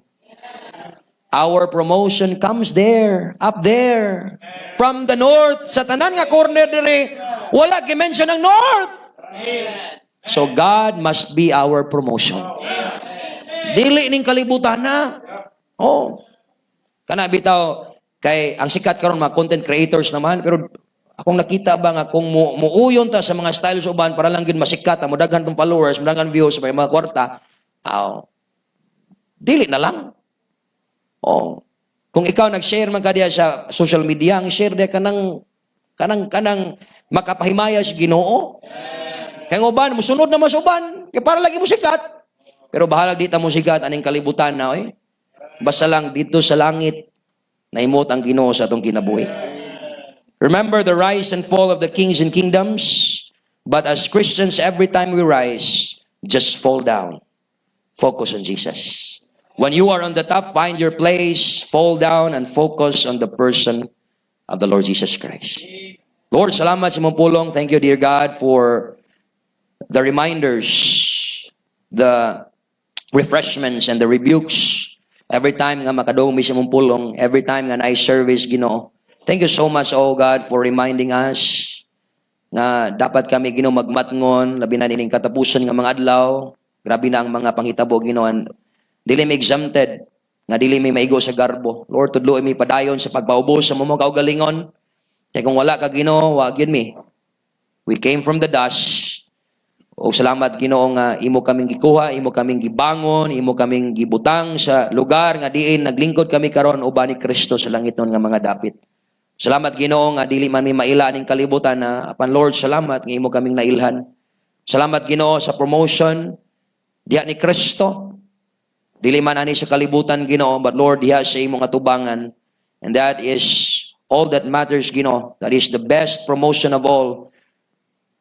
Our promotion comes there, up there. From the north, sa tanan nga corner dire, wala gi-mention ang north. So God must be our promotion. Dili ning kalibutan na. Oh. Kana bitaw kay ang sikat karon mga content creators naman, pero akong nakita ba nga kung muuyon ta sa mga styles uban para lang gyud masikat, mo daghan tong followers, daghan views, may mga kwarta. Dili na lang. Oh. Kung ikaw nag-share man ka diya sa social media, ang share diya kanang makapahimaya sa Ginoo. Kaya uban, musunod na mas uban. Kaya para lagi mo sikat. Pero bahala di ta mo sikat aning kalibutan na eh. Basta lang dito sa langit naimot ang Ginoo sa atong kinabuhi. Remember the rise and fall of the kings and kingdoms. But as Christians, every time we rise, just fall down. Focus on Jesus. When you are on the top, find your place, fall down, and focus on the person of the Lord Jesus Christ. Lord, salamat sa imong pulong. Thank you, dear God, for the reminders, the refreshments, and the rebukes. Every time nga makadumi sa imong pulong, every time nga na-service, Ginoo. Thank you so much, oh God, for reminding us nga dapat kami, Ginoo, magmatngon, labi na nining katapusan nga mga adlaw. Grabe na ang mga panghitabo, Ginoo. Dili mi exempted, nga dili mi maigo sa garbo. Lord, tudlo mi padayon sa pagpaubos sa mga kaugalingon. Kaya kung wala ka, Ginoo, wag yun mi. We came from the dust. O salamat, Ginoo, nga imo kaming gikuha, imo kaming gibangon, imo kaming gibutang sa lugar nga diin naglingkod kami karon uban ni Kristo sa langit nun nga mga dapit. Salamat, Ginoo, nga dili man mi maila ning kalibutan na apan Lord, salamat nga imo kaming nailhan. Salamat, Ginoo, sa promotion diha ni Kristo. Dili man ani sa kalibutan, Ginoo, but Lord, diha sa imong atubangan. And that is all that matters, Ginoo. That is the best promotion of all.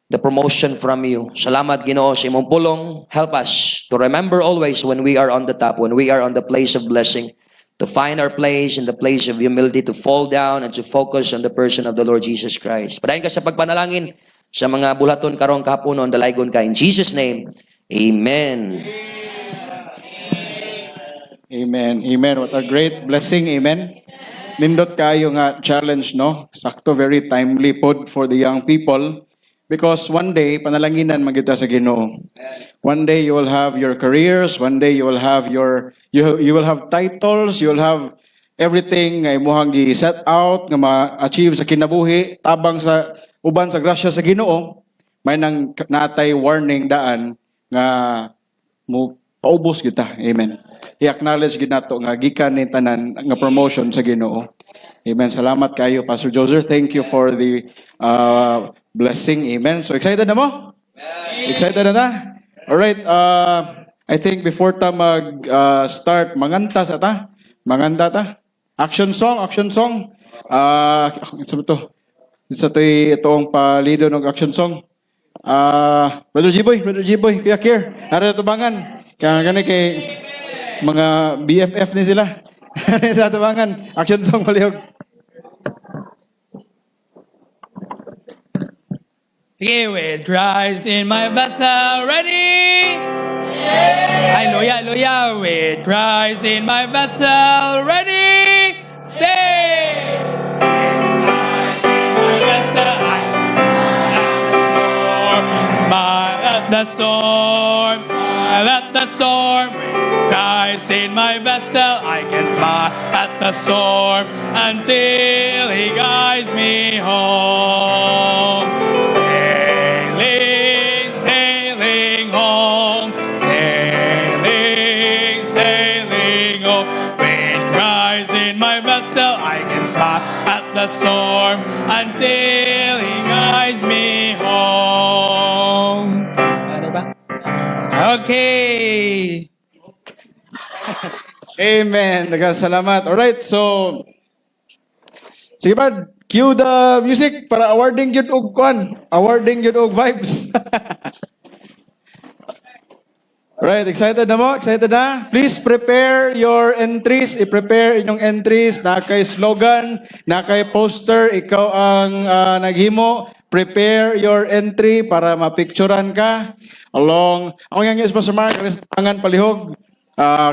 The promotion from you. Salamat, Ginoo, sa imong pulong. Help us to remember always when we are on the top, when we are on the place of blessing, to find our place in the place of humility, to fall down and to focus on the person of the Lord Jesus Christ. Padayon ka sa pagpanalangin sa mga bulaton karong kahaponon, dalaygon ka. In Jesus' name, Amen. Amen. Amen. What a great blessing. Amen. Nindot kayo nga challenge, no? Sakto, very timely pod for the young people. Because one day, panalanginan magita sa Ginoo. One day you will have your careers. One day you will have you will have titles. You will have everything nga imuhang gi-set out nga ma-achieve sa kinabuhi tabang sa uban sa grasya sa Ginoo. May nang natay warning daan nga mo paubos kita. Amen. I-acknowledge gid nato nga gikan ni tanan nga promotion sa Ginoo. Amen. Salamat kayo, Pastor Joseph. Thank you for the blessing. Amen. So excited na mo? Excited na ta? All right. I think before ta mag start manganta sa ta. Manganta ta. Action song, action song. Ano to? Itong palido ng action song. Brother G-Boy, Kuya Kier, nara tubangan. Kaya gani kay mga BFF ni sila. Sa tubangan, action song palihog. Sige, with rise in my vessel, ready? Hallelujah, hallelujah, with rise in my vessel, ready? Say! Smile at the storm, smile at the storm. Rise in my vessel, I can smile at the storm until He guides me home. Sailing, sailing home, sailing, sailing home. Wind rise in my vessel, I can smile at the storm until He guides me home. Okay. Amen. Daghang salamat. All right. So sige ba, cue the music para awarding yun og kwan. Awarding yun og vibes. Right, excited na mo? Excited na? Please prepare your entries. I-prepare inyong entries. Na kay slogan, na kay poster. Ikaw ang naghimo. prepare your entry para mapicturan ka along. Ako yang is Pastor Mark, aris tangan palihog.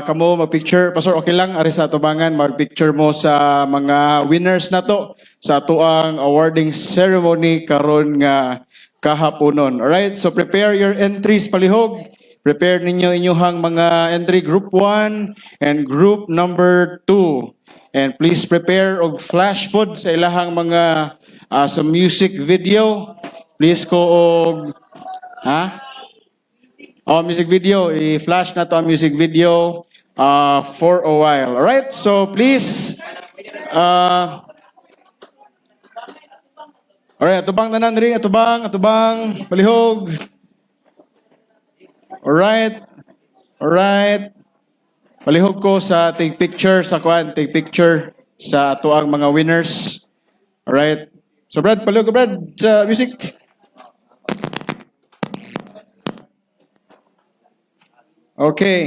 Kamo magpicture, Pastor, okay lang, aris sa tubangan, magpicture mo sa mga winners na to sa tuang awarding ceremony karon nga kahaponon. Alright, so prepare your entries palihog. Prepare ninyo inyuhang mga entry group 1 and group number 2. And please prepare og flash pod sa ilahang mga sa music video. Please ko og music video. I-flash na to ang music video for a while. Alright? So please alright, atubang tanan rin, atubang, palihog. Alright. Palihog ko sa take picture sa take picture sa ato ang mga winners. Alright. So Brad, palihog ka Brad sa music. Okay.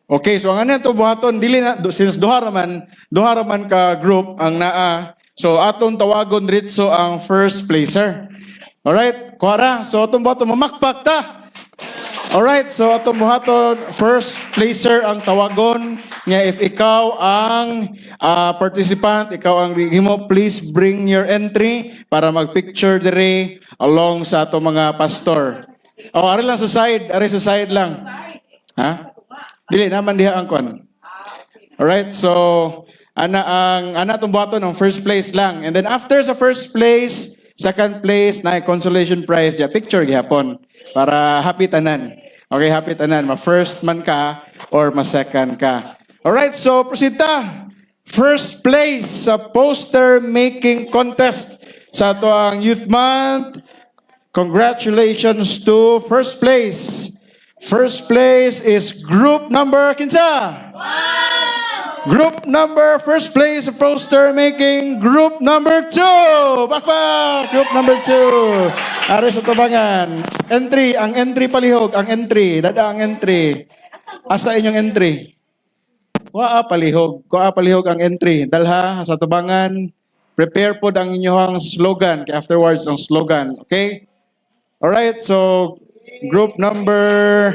Okay, so ang ano to buhaton dili na since duha raman ka group ang naa. So aton tawagon ritso ang first placer. Alright, kuara. So atong buhaton mamakpak ta. Alright, so atong buhaton first placer ang tawagon nga if ikaw ang participant, ikaw ang himo, please bring your entry para magpicture dire along sa atong mga pastor. Ari lang sa side lang. Ha? Dili naman diha ang kon. Alright, so ana tong buhaton ng first place lang. And then after sa first place, second place na consolation prize ja picture gihapon para happy tanan. Okay, happy tanan. Ma-first man ka or ma-second ka. Alright, so proceed ta. First place sa poster making contest sa ato ang Youth Month. Congratulations to first place. First place is group number kinsa? Group number, first place poster making, group number 2. Bakbak! Group number 2. Ari sa tubangan. Entry, ang entry palihog, ang entry. Dada ang entry. Asa inyong entry? Kuha palihog ang entry. Dalha sa tubangan. Prepare po ang inyong slogan. Kaya afterwards ang slogan. Okay? Alright, so group number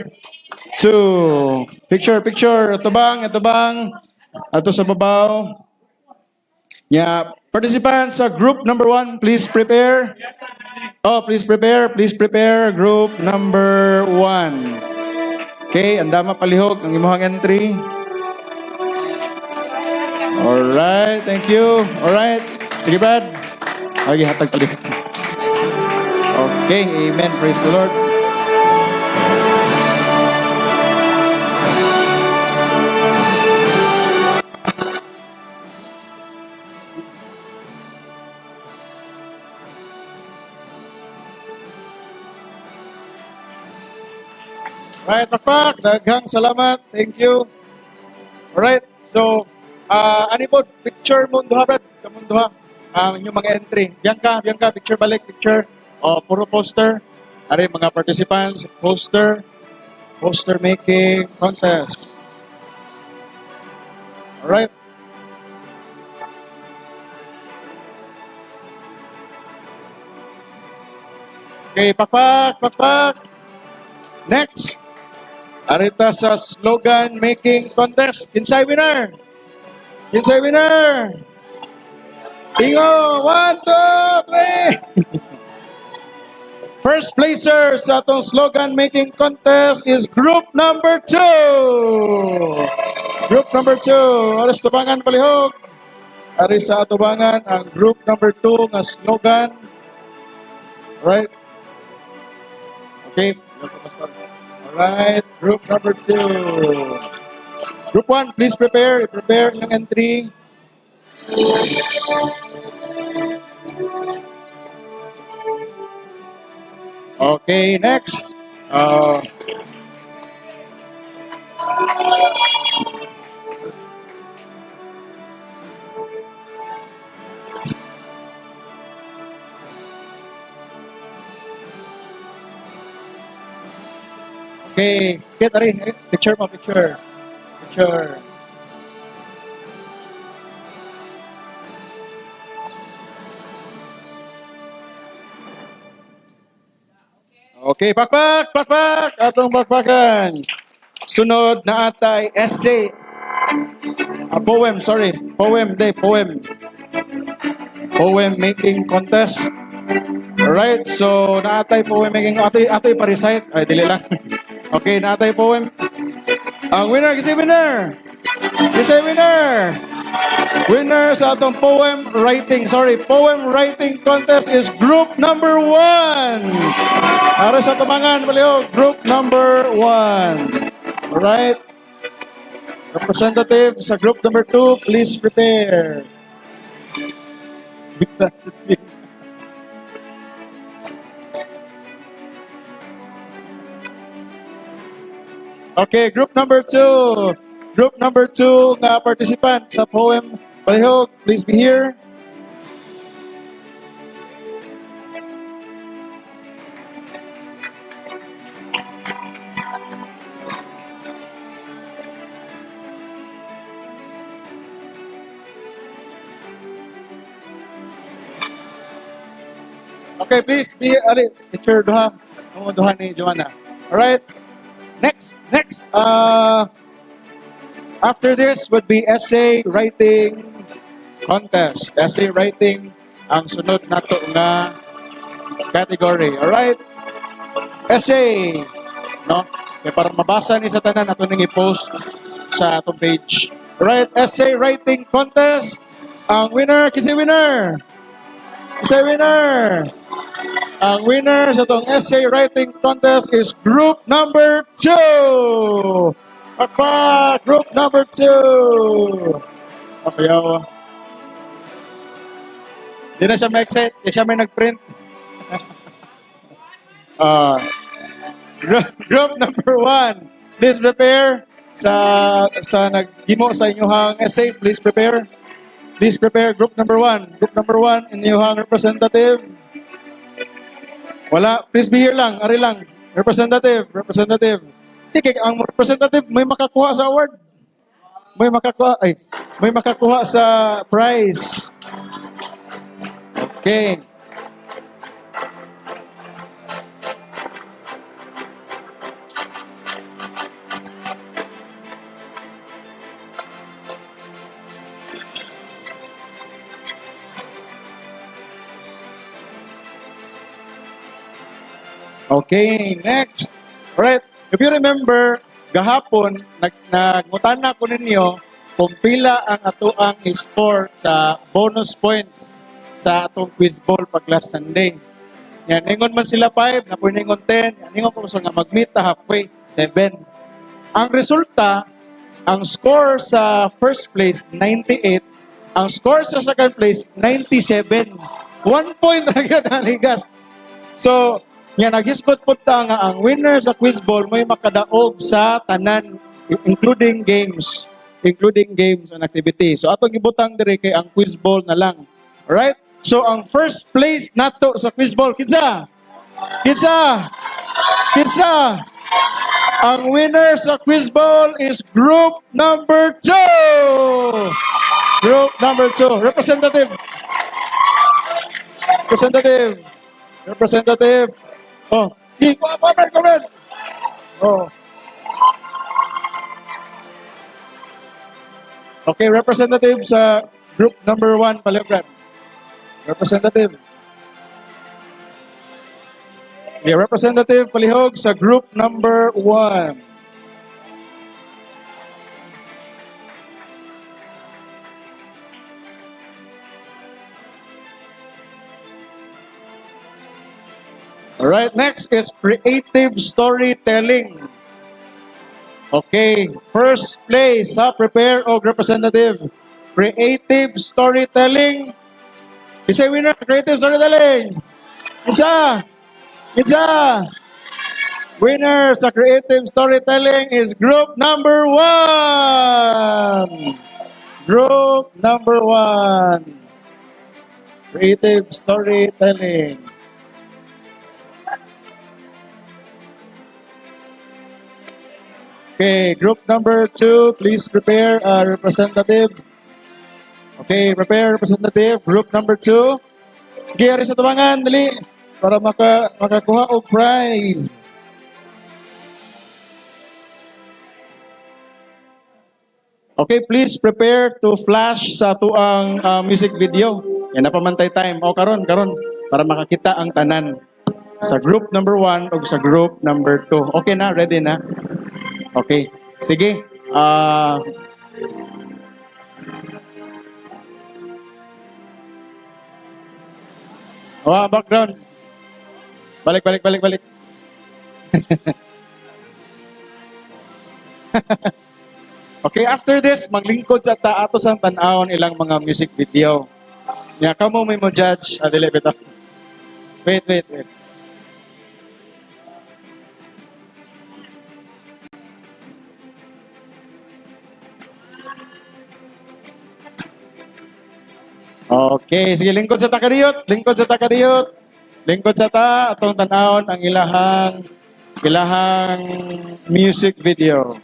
2. Picture. Ito bang? Ato sa babaw. Yeah. Participants sa group number 1, please prepare. Please prepare. Group number 1. Okay, andama palihog ang imuhang entry. Alright, thank you. Alright. Sige, Brad. Okay, hatag palihog. Okay, amen. Praise the Lord. Right, Pakpak, daghang salamat. Thank you. Alright, so, ani po, picture mo duha, Brad. Kamong duha. Ang inyong mga entry. Bianca, picture balik, picture. Puro poster. Ari, mga participants, poster making contest. Alright. Okay, Pakpak. Next. Arita sa slogan making contest. Kinsay winner? Bingo! 1, 2, 3! First placer sa atong slogan making contest is group number 2. Group number 2. Aris tubangan palihog. Aris sa tubangan ang group number 2 nga slogan. Right? Okay. Alright, group number 2. Group 1, please prepare. Prepare yung entry. Okay, next. Okay. Get ari. Picture mo, picture. Picture. Okay, pakpak, pakpak. Atong pakpakan. Sunod na atay essay. Poem, sorry. Poem, poem. Poem making contest. Alright, so naatay poem making. Atoy pa-recite. Ay, dili lang. Okay, naatay poem. Ang winner, kasi winner. Kasi winner. Winner sa atong poem writing contest is group number 1. Para sa tumangan, baliw, group number 1. Alright. Representative sa group number 2, please prepare. Okay, group number 2. Group number 2 nga participant sa poem Palihog, please be here. Okay, please be ali picture duha. Ang duha ni Joanna. All right. Next. After this would be essay writing contest. Essay writing ang sunod nato nga category. All right. Essay. No? Kaya para mabasa ni sa tanan ato ning i-post sa atong page. All right. Essay writing contest. Ang winner, kasi winner. Kasi winner. Ang winner sa itong essay writing contest is group number 2. Pakpak! Group number 2. Papayaw. Di na siya ma-excite. Di siya may nag-print. Group number 1. Please prepare. Sa nag-gimo sa inyong essay, please prepare. Please prepare group number 1. Group number 1, inyong representative. Wala, please be here lang, ari lang. Representative. Tikik, ang representative may makakuha sa award. May makakuha sa prize. Okay. Okay, next. Alright, if you remember, gahapon, nagmutana ko ninyo kung pila ang atoang score sa bonus points sa atong quiz ball pag last Sunday. Yan, ningon man sila 5, napoy ningon 10, ningon ko nga mag-meet halfway, 7. Ang resulta, ang score sa first place, 98. Ang score sa second place, 97. 1 point na yun, haligas. So, yan, nag-isgot po ta nga ang winner sa quiz ball may makadaog sa tanan, including games and activity. So, atong ibutang dire kay ang quiz ball na lang. Alright? So, ang first place nato sa quiz ball, kinsa? Ang winner sa quiz ball is group number 2! Group number 2. Representative. Oh, comment. Oh. Okay, representative sa group number 1, Palibran. Representative. Okay, representative Palihog sa group number 1. Alright, next is creative storytelling. Okay, first place, prepare og representative. Creative storytelling. Isa winner, creative storytelling. Isa. Winner sa creative storytelling is group number 1. Group number 1. Creative storytelling. Okay, group number 2, please prepare a representative. Okay, prepare representative. Group number 2. Gary sa tabangan, dali. Para makakuha og prize. Okay, please prepare to flash sa tuang music video. Yan na pamantay time. O karon para makakita ang tanan sa group number 1 o sa group number 2. Okay na, ready na. Okay. Sige. Background. Balik. Okay, after this, maglingkod sa ato sang tan-awon ilang mga music video. Nya kamo may mo judge. Dili bitaw. Wait. Okay, sige, lingkod sa takariyot. Lingkod sa atong tan-awon ang ilahang music video.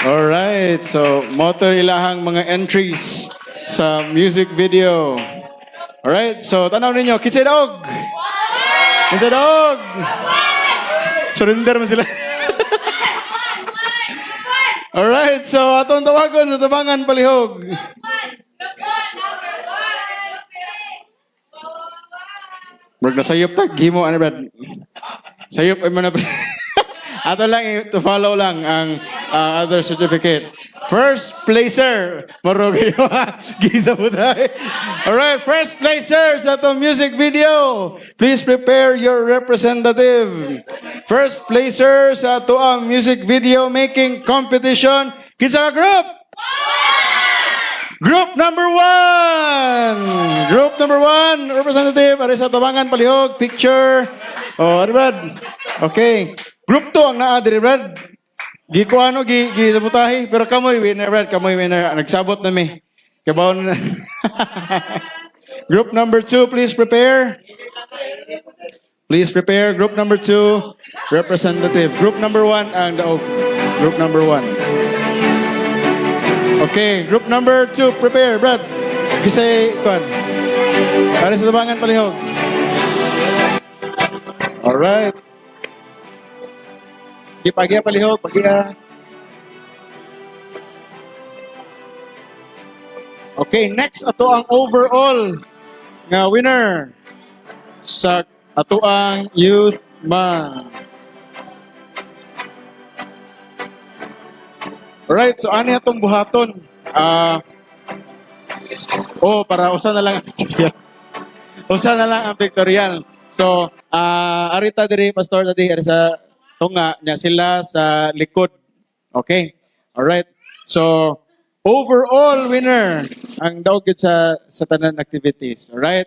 Alright, so motor ilahang mga entries sa music video. Alright, so tanaw ninyo, Kinsay Daog? Kinsay Daog? Surrender mo sila. Alright, so atong tawagon sa Tabangan Palihog. Brad, nasayop tag, himo, ano Brad? Sayop ay mana ato lang to follow lang ang other certificate. First placer, marogi giza mo tayo. Alright, first placer sa itong music video. Please prepare your representative. First placer sa ito ang music video making competition. Kinsa ka group? Group number 1! Group number 1, representative, ari sa Tabangan Palihog, picture. Oh, ano Brad? Okay. Group 2 ang naa, diri Brad. Gi ko ano, gi sabutahi. Pero kamoy winner Brad, kamoy winner. Nagsabot na mi. Kabaw na. Group number 2, please prepare. Please prepare. Group number 2, representative. Group number 1, ang daog. Group number 1. Okay, group number 2, prepare, Brad. Kisay, kuan. Para sa Tabangan Palihog. Alright. Pagi Palihog, pagi. Okay, next ato ang overall nga winner sa ato ang Youth Month. Alright, so ano itong buhaton? Para usa na lang ang pictorial. Usa na lang ang pictorial. So, arita diri, pastor diri sa tunga niya sila sa likod. Okay? Alright. So, overall winner ang daog gid sa tanan activities. Alright?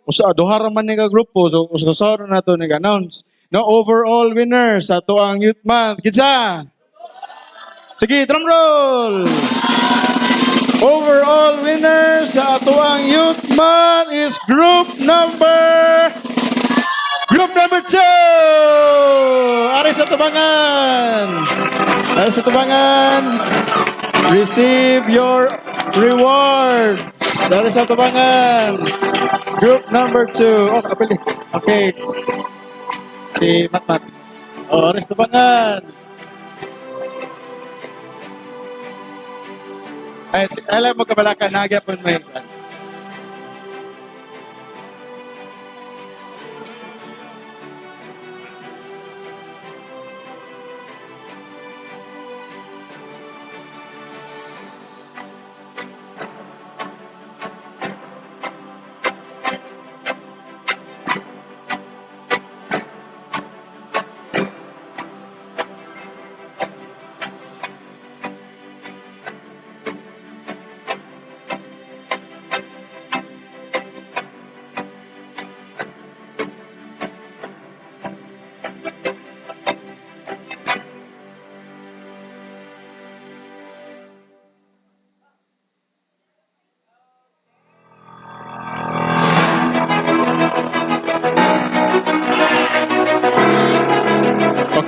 Usa duha ra man ni ka grupo so usa na nato nag-announce. No overall winner sa tuang Youth Month. Kitsa. Sige, drum roll. Overall winner sa atuang Youth Month is Group number 2. Ari sa tubangan. Ari sa tubangan. Receive your rewards. Ari sa tubangan. Group number 2. Oh, kapili. Okay. Si Matmat. Oh, ari sa tubangan. Ay, alam mo kabalaka, nagyapon may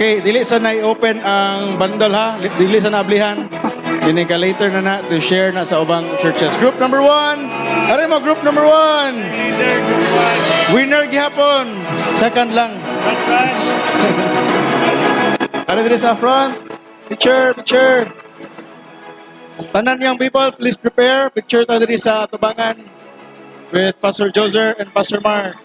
Okay, dili sa na-open ang bundle ha. Dili sa naablihan. Yun ka later na to share na sa ubang churches. Group number 1. Ari mo, group number 1. Winner gihapon. Second lang. Ari diri sa front. Picture. Tanan young people, please prepare. Picture ta diri sa tubangan with Pastor Joser and Pastor Mar.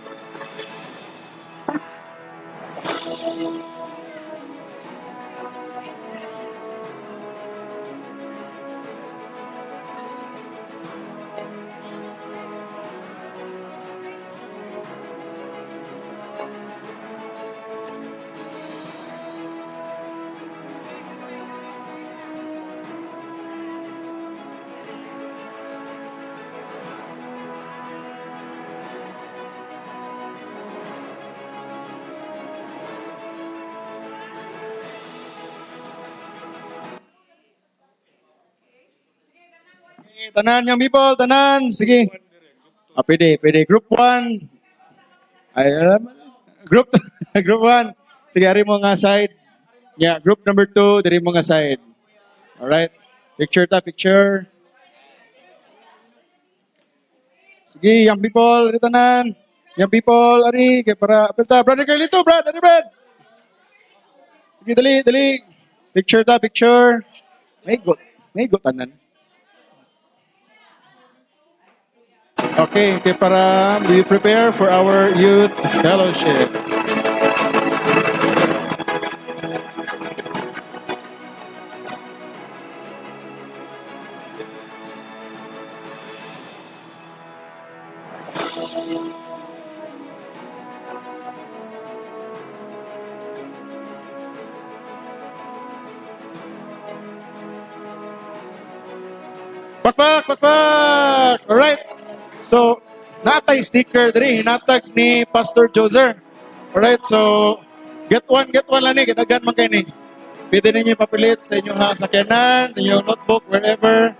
Tanan yung people, tanan. Sige. Pwede. Group 1. Ay, group, group 1. Sige, ari mo nga side. Yeah, group number 2, dari mo nga side. Alright. Picture. Sige, young people, ari tanan. Young people, ari. Kaya para, apelta. Brother Carlito, Brad. Sige, dali. Picture. May go tanan. Okay, para we prepare for our youth fellowship. Pakpak! Alright. So, natay sticker diri hinatag ni Pastor Joser. Alright, so get one lang ni, kadagan man kay ni. Pwede ninyo ipapilit sa inyong sakyanan, sa inyong notebook, wherever.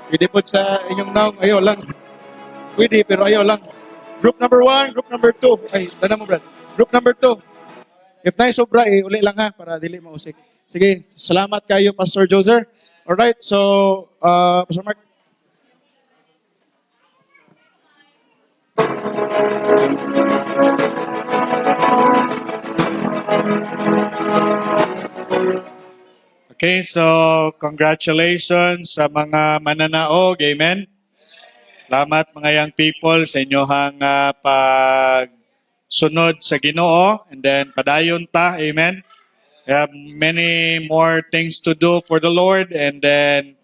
Pwede po sa inyong naong, ayaw lang. Pwede, pero ayaw lang. Group number 1, group number 2. Ay, tanda mo, Brad. Group number 2. If na sobra, uli lang ha, para dili mausik. Sige, salamat kayo, Pastor Joser. Alright, so, Pastor Mark. Okay, so congratulations sa mga mananaog. Amen. Salamat mga young people sa inyohang pagsunod sa Ginoo, and then padayon ta. Amen. We have many more things to do for the Lord, and then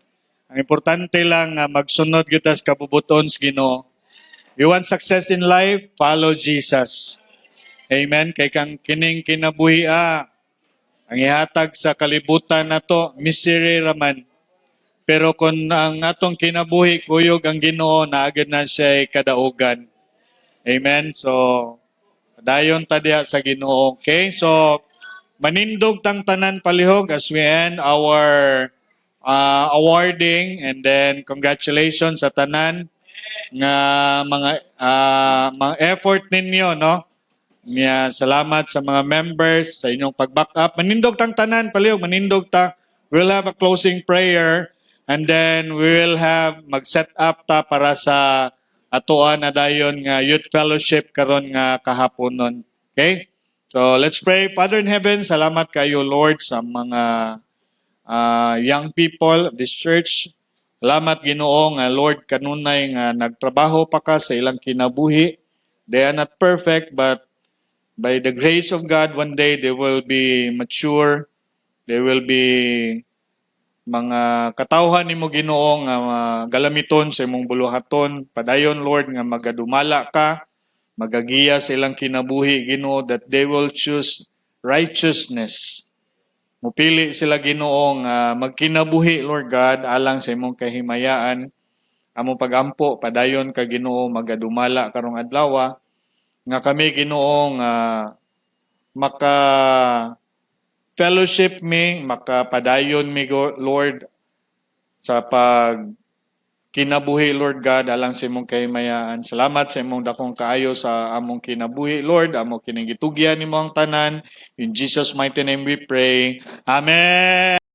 ang importante lang magsunod kita sa kabubuton sa Ginoo. You want success in life? Follow Jesus. Amen. Kay kang kining kinabuhi ang ihatag sa kalibutan na to, misery raman. Pero kung ang atong kinabuhi kuyog ang Ginoo, naagad na siya kadaugan. Amen. So dayon ta diha sa Ginoo. Okay? So manindog tang tanan palihog as we end our awarding, and then congratulations sa tanan nga mga effort ninyo, no? Salamat sa mga members sa inyong pag-back up. Manindog tang tanan palihog, manindog ta. We'll have a closing prayer, and then we will have mag-set up ta para sa atuan na dayon nga youth fellowship karon nga kahaponon. Okay? So let's pray. Father in heaven, salamat kayo Lord sa mga young people of this church. Salamat Ginoo nga Lord kanunay nga nagtrabaho pa ka sa ilang kinabuhi. They are not perfect, but by the grace of God, one day they will be mature. They will be mga katawhan nimo Ginoo nga galamiton sa imong buluhaton. Padayon Lord nga magadumala ka, magagiya sa ilang kinabuhi Ginoo, that they will choose righteousness. Mupili sila Ginoo nga magkinabuhi Lord God alang sa imong kahimayaan. Among pagampo padayon ka Ginoo magadumala karong adlaw nga kami Ginoo nga maka fellowship mi, makapadayon mi Lord sa pag kinabuhi Lord God alang sa imong kahimayaan. Salamat sa imong dakong kaayo sa among kinabuhi Lord, among kinigitugyan nimo ang tanan. In Jesus mighty name we pray. Amen.